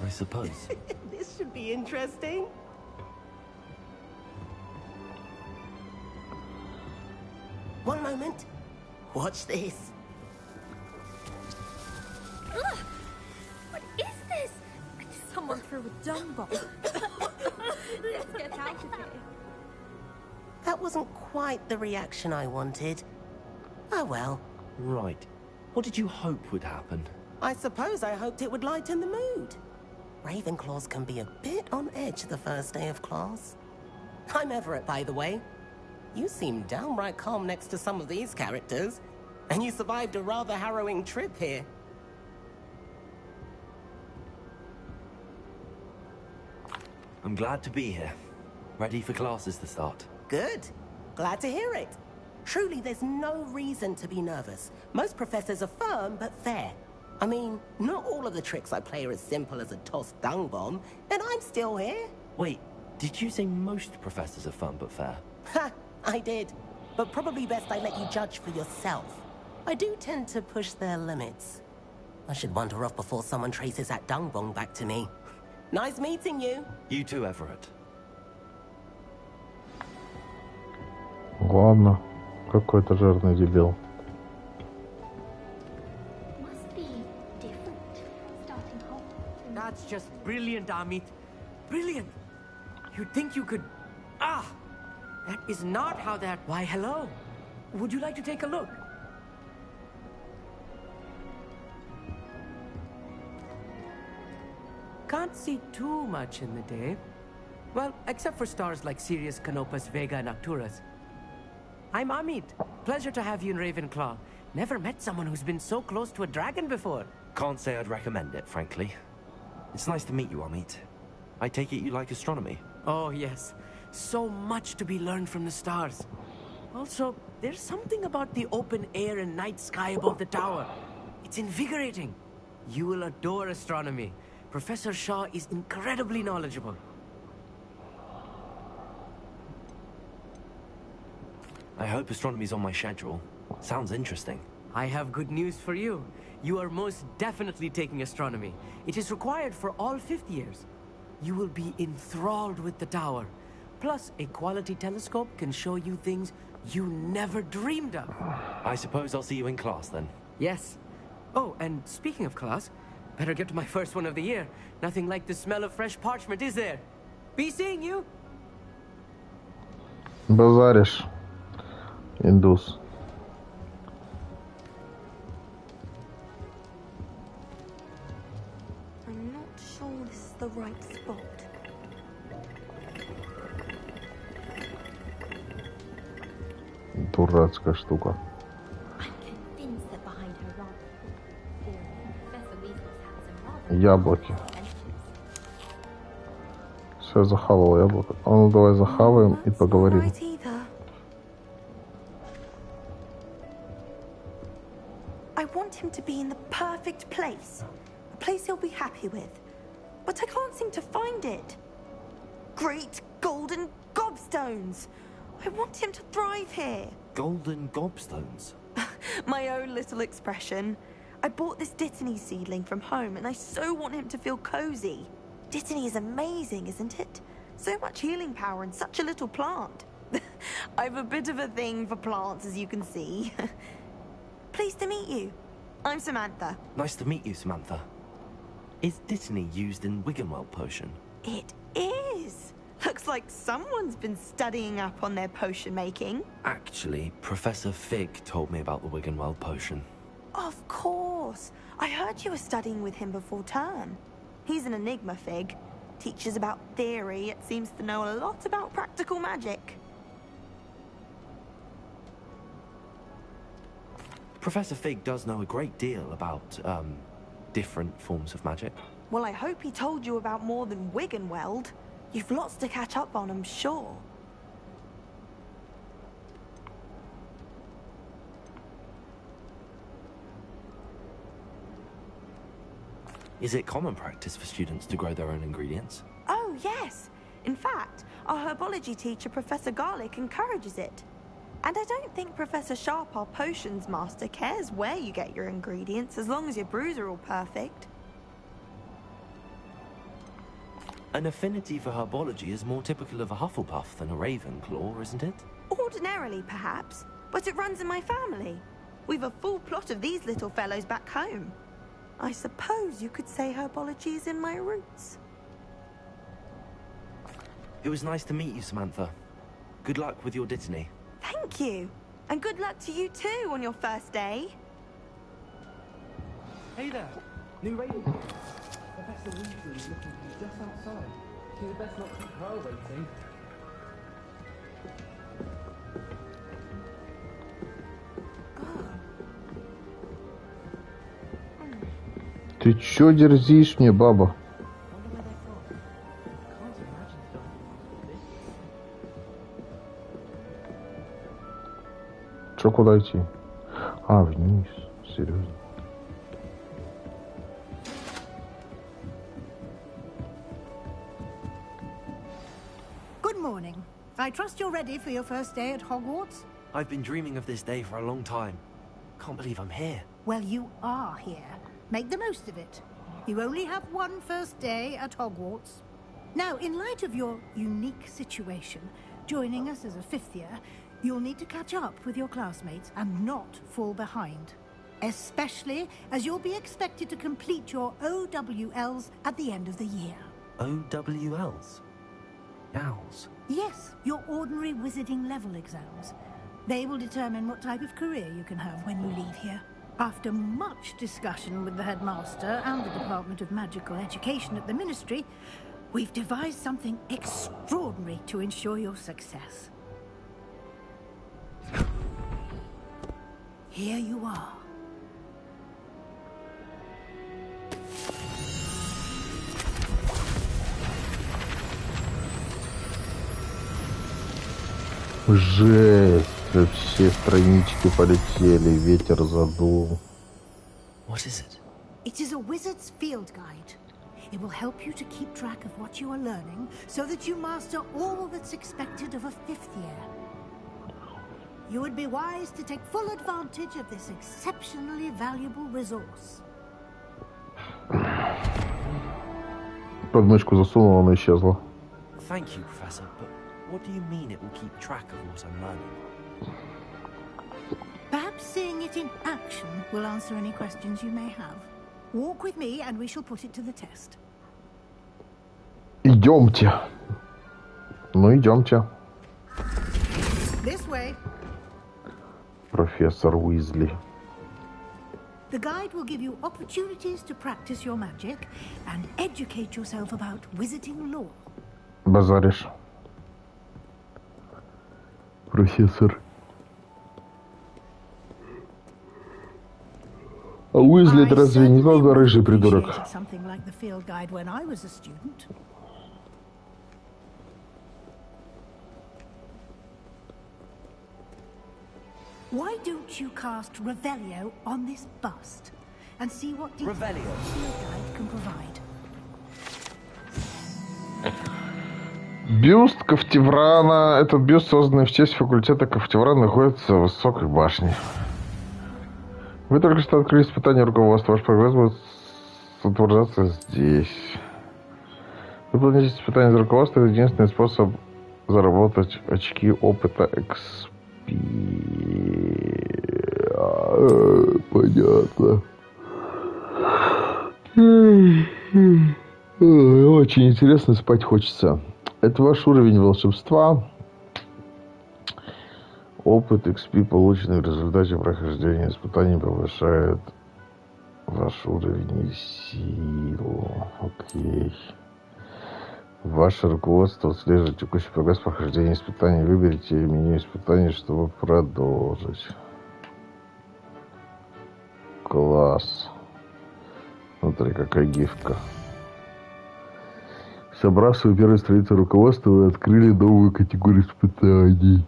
I suppose. This should be interesting. One moment. Watch this. Ugh! What is this? Someone threw a dung bomb. Let's get out of here. That wasn't quite the reaction I wanted. Oh well. Right. What did you hope would happen? I suppose I hoped it would lighten the mood. Ravenclaws can be a bit on edge the first day of class. I'm Everett, by the way. You seem downright calm next to some of these characters. And you survived a rather harrowing trip here. I'm glad to be here. Ready for classes to start. Good. Glad to hear it. Truly, there's no reason to be nervous. Most professors are firm, but fair. I mean, not all of the tricks I play are as simple as a tossed dung bomb, and I'm still here. Wait, did you say most professors are fun but fair? Ha! I did. But probably best I let you judge for yourself. I do tend to push their limits. I should wander off before someone traces that dung bomb back to me. Nice meeting you. You too, Everett. Ладно. Какой-то жирный дебил. Must be different starting home. That's just brilliant, Amit. Brilliant. You'd think you could... Ah! That is not how that... Why, hello. Would you like to take a look? Can't see too much in the day. Well, except for stars like Sirius, Canopus, Vega, and Arcturus. I'm Amit. Pleasure to have you in Ravenclaw. Never met someone who's been so close to a dragon before. Can't say I'd recommend it, frankly. It's nice to meet you, Amit. I take it you like astronomy? Oh, yes. So much to be learned from the stars. Also, there's something about the open air and night sky above the tower. It's invigorating. You will adore astronomy. Professor Shaw is incredibly knowledgeable. I hope astronomy's on my schedule. Sounds interesting. I have good news for you. You are most definitely taking astronomy. It is required for all 5th years. You will be enthralled with the tower. Plus, a quality telescope can show you things you never dreamed of. I suppose I'll see you in class then. Yes. Oh, and speaking of class, better get to my first one of the year. Nothing like the smell of fresh parchment, is there? Be seeing you. Базаришь. Индус. I'm not sure this is the right spot. Дурацкая штука. Convinced that behind her rather Professor Weasel's had some rather Яблоки. Все, я захавал яблоко. А ну давай захаваем и поговорим. Right either. I want him to be in the perfect place. A place he'll be happy with. But I can't seem to find it. Great golden gobstones! I want him to thrive here. Golden gobstones? My own little expression. I bought this Dittany seedling from home and I so want him to feel cozy. Dittany is amazing, isn't it? So much healing power in such a little plant. I've a bit of a thing for plants, as you can see. Pleased to meet you. I'm Samantha. Nice to meet you, Samantha. Is Dittany used in Wiggenweld potion? It is. Looks like someone's been studying up on their potion making. Actually, Professor Fig told me about the Wiggenweld potion. Of course. I heard you were studying with him before term. He's an enigma, Fig. Teaches about theory, it seems to know a lot about practical magic. Professor Fig does know a great deal about, different forms of magic. Well, I hope he told you about more than Wiggenweld. You've lots to catch up on, I'm sure. Is it common practice for students to grow their own ingredients? Oh, yes. In fact, our herbology teacher, Professor Garlic, encourages it. And I don't think Professor Sharp, our potions master, cares where you get your ingredients, as long as your brews are all perfect. An affinity for herbology is more typical of a Hufflepuff than a Ravenclaw, isn't it? Ordinarily, perhaps, but it runs in my family. We've a full plot of these little fellows back home. I suppose you could say herbology is in my roots. It was nice to meet you, Samantha. Good luck with your Dittany. Thank you. And good luck to you too on your first day. Hey there, new Ravenclaw. Professor Weasley is looking for you just outside. So you best not keep her waiting. Ты чё дерзишь мне, баба? Чё, куда идти? А, вниз. Серьезно. Good morning. I trust you're ready for your first day at Hogwarts? I've been dreaming of this day for a long time. Can't believe I'm here. Well, you are here. Make the most of it. You only have one first day at Hogwarts. Now, in light of your unique situation, joining us as a fifth year, you'll need to catch up with your classmates and not fall behind. Especially as you'll be expected to complete your OWLs at the end of the year. OWLs? Owls? Yes, your ordinary wizarding level exams. They will determine what type of career you can have when you leave here. After much discussion with the headmaster and the Department of Magical Education at the Ministry, we've devised something extraordinary to ensure your success. Here you are. Жесть! Все странички полетели, ветер задул. What is it? It is a wizard's field guide. It will help you to keep track of what you are learning so that you master all that's expected of a fifth year. You would be wise to take full advantage of this exceptionally valuable resource. Под мышку засунул, она исчезла. Thank you, Professor, but what do you mean it will keep track of what I'm learning? Perhaps seeing it in action will answer any questions you may have. Walk with me and we shall put it to the test. Идемте. Ну, идемте. This way. Профессор Уизли. The guide will give you opportunities to practice your magic and educate yourself about wizarding lore. Базаришь. Профессор. А Уизли это разве не тот рыжий придурок? Something like the field guide when I was a student. Why don't you cast Revelio on this bust and see what details the field guide can provide? Бюст Ковтеврана. Этот бюст, созданный в честь факультета Ковтеврана, находится в высокой башне. Вы только что открыли испытание руководства. Ваш прогресс будет утверждаться здесь. Выполнить испытание из руководства — это единственный способ заработать очки опыта XP. Понятно. Очень интересно, спать хочется. Это ваш уровень волшебства. Опыт XP, полученный в результате прохождения испытаний, повышает ваш уровень и силу. Окей. Ваше руководство отслеживает текущий прогресс прохождения испытаний. Выберите меню испытаний, чтобы продолжить. Класс. Смотри, какая гифка. Собрав свою первую страницу руководства, вы открыли новую категорию испытаний.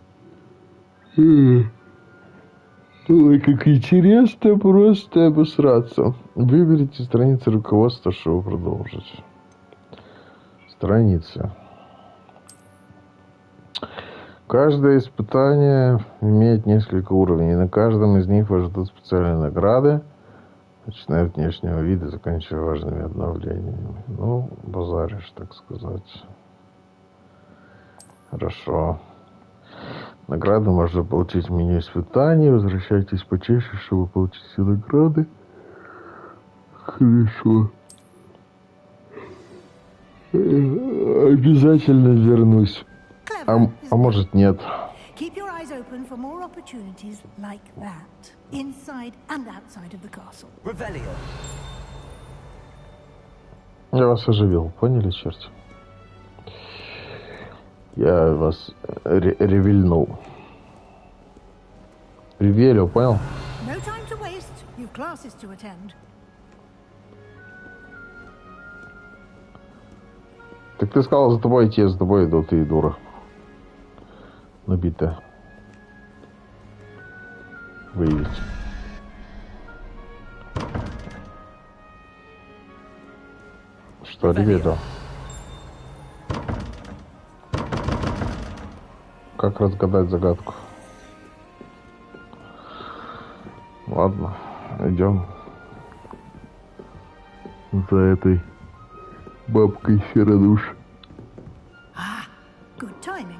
Ой, как интересно, просто обосраться. Выберите страницу руководства, чтобы продолжить. Страницы. Каждое испытание имеет несколько уровней. На каждом из них вас ждут специальные награды, начиная от внешнего вида, заканчивая важными обновлениями. Ну, базаришь, так сказать. Хорошо. Награду можно получить в меню испытаний. Возвращайтесь почаще, чтобы получить все награды. Хорошо. Обязательно вернусь. А может, нет. Keep your eyes open for more opportunities like that, inside and outside of the castle. Revelio. Я вас оживил, поняли, черт? Я вас ревельнул. Ревелю, понял? No time to waste. You've classes to attend. Так ты сказал, за тобой идти, я за тобой иду, ты дура. Набитая. Выявить. Что, ребята? Как разгадать загадку? Ладно, идем за этой бабкой серодуш. Good timing.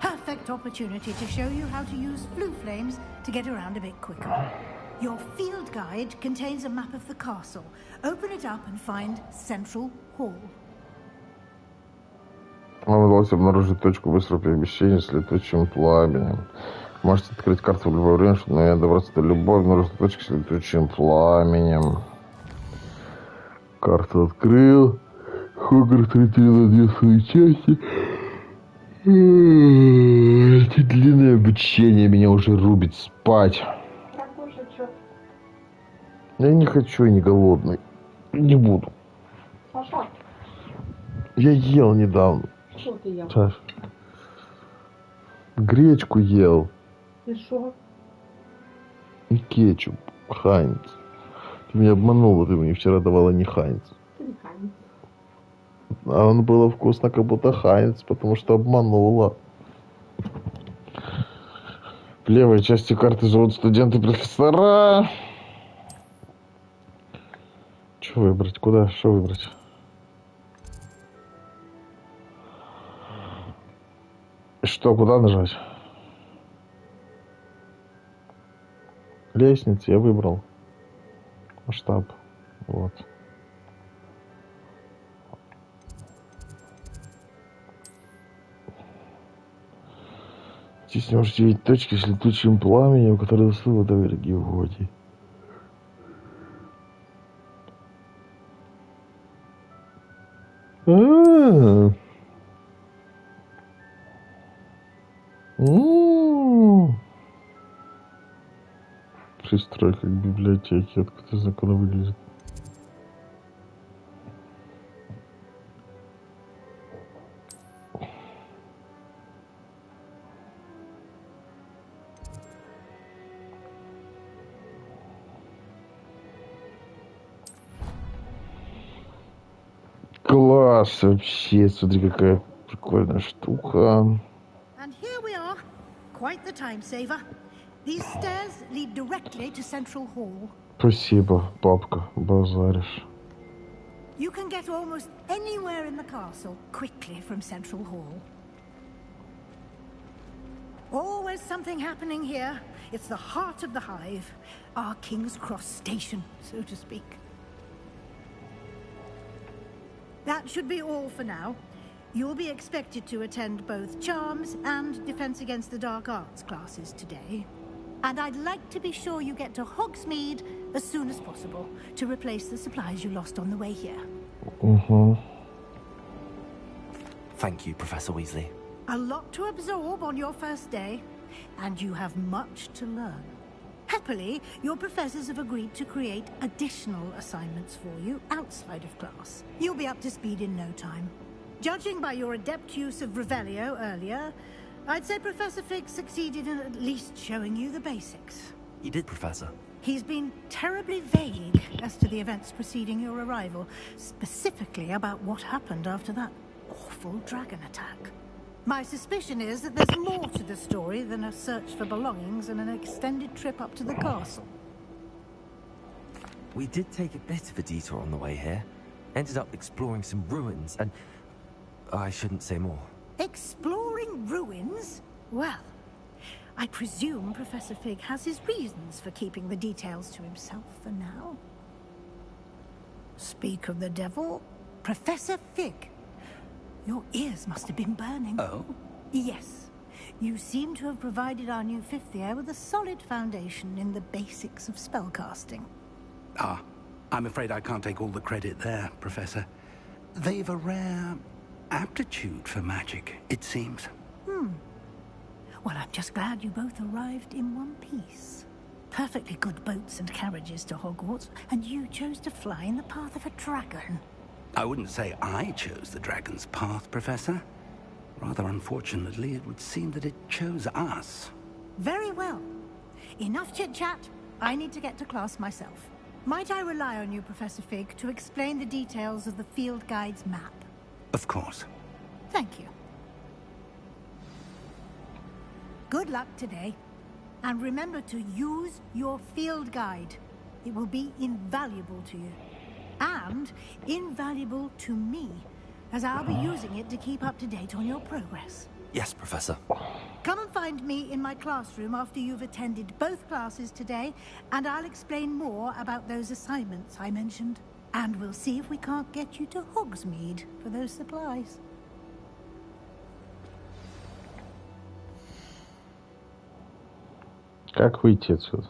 Perfect opportunity to show you how to use blue flames to get around a bit quicker. Your field guide contains a map of the castle. Open it up and find Central Hall. Вам удалось обнаружить точку быстрого перемещения с летучим пламенем. Можете открыть карту в любое время, чтобы добраться до любой обнаруженной точки с летучим пламенем. Карту открыл. Хогвартс разделил на две свои части. Это длинное обучение меня уже рубит спать. Я не хочу, я не голодный. Не буду. Саша. Я ел недавно. Что ты ел? Саш. Гречку ел. И что? И кетчуп. Хайнц. Ты меня обманула, ты мне вчера давала не Хайнц. Ты не Хайнц. А он было вкусно, как будто Хайнц, потому что обманула. В левой части карты живут студенты-профессора. Что выбрать? Куда? Что выбрать? Что? Куда нажать? Лестница я выбрал. Масштаб. Вот. Здесь можете видеть точки с летучим пламенем, которые доступны в этом регионе. Пристройка к библиотеке. Откуда закон выглядит? Класс вообще. Смотри, какая прикольная штука. And here we are. Quite the time saver. These stairs lead directly to Central Hall. Спасибо, папка. Базаришь. You can get almost anywhere in the castle quickly from Central Hall. Always something happening here. It's the heart of the hive. Our King's Cross station, so to speak. That should be all for now. You'll be expected to attend both Charms and Defense Against the Dark Arts classes today. And I'd like to be sure you get to Hogsmeade as soon as possible to replace the supplies you lost on the way here. Thank you, Professor Weasley. A lot to absorb on your first day, and you have much to learn. Happily, your professors have agreed to create additional assignments for you outside of class. You'll be up to speed in no time. Judging by your adept use of Revelio earlier, I'd say Professor Fig succeeded in at least showing you the basics. You did, Professor. He's been terribly vague as to the events preceding your arrival, specifically about what happened after that awful dragon attack. My suspicion is that there's more to the story than a search for belongings and an extended trip up to the castle. We did take a bit of a detour on the way here. Ended up exploring some ruins and... I shouldn't say more. Exploring ruins? Well, I presume Professor Fig has his reasons for keeping the details to himself for now. Speak of the devil, Professor Fig. Your ears must have been burning. Oh? Yes. You seem to have provided our new fifth year with a solid foundation in the basics of spellcasting. Ah, I'm afraid I can't take all the credit there, Professor. They've a rare aptitude for magic, it seems. Well, I'm just glad you both arrived in one piece. Perfectly good boats and carriages to Hogwarts, and you chose to fly in the path of a dragon. I wouldn't say I chose the dragon's path, Professor. Rather unfortunately, it would seem that it chose us. Very well. Enough chit-chat. I need to get to class myself. Might I rely on you, Professor Fig, to explain the details of the field guide's map? Of course. Thank you. Good luck today. And remember to use your field guide. It will be invaluable to you. And invaluable to me, as I'll be using it to keep up to date on your progress. Yes, Professor. Come and find me in my classroom after you've attended both classes today, and I'll explain more about those assignments I mentioned. And we'll see if we can't get you to Hogsmeade for those supplies. Как выйти отсюда?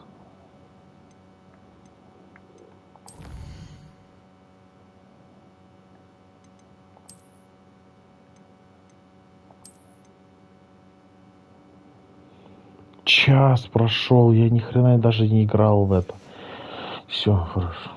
Час прошел, я ни хрена даже не играл в это. Все, хорошо.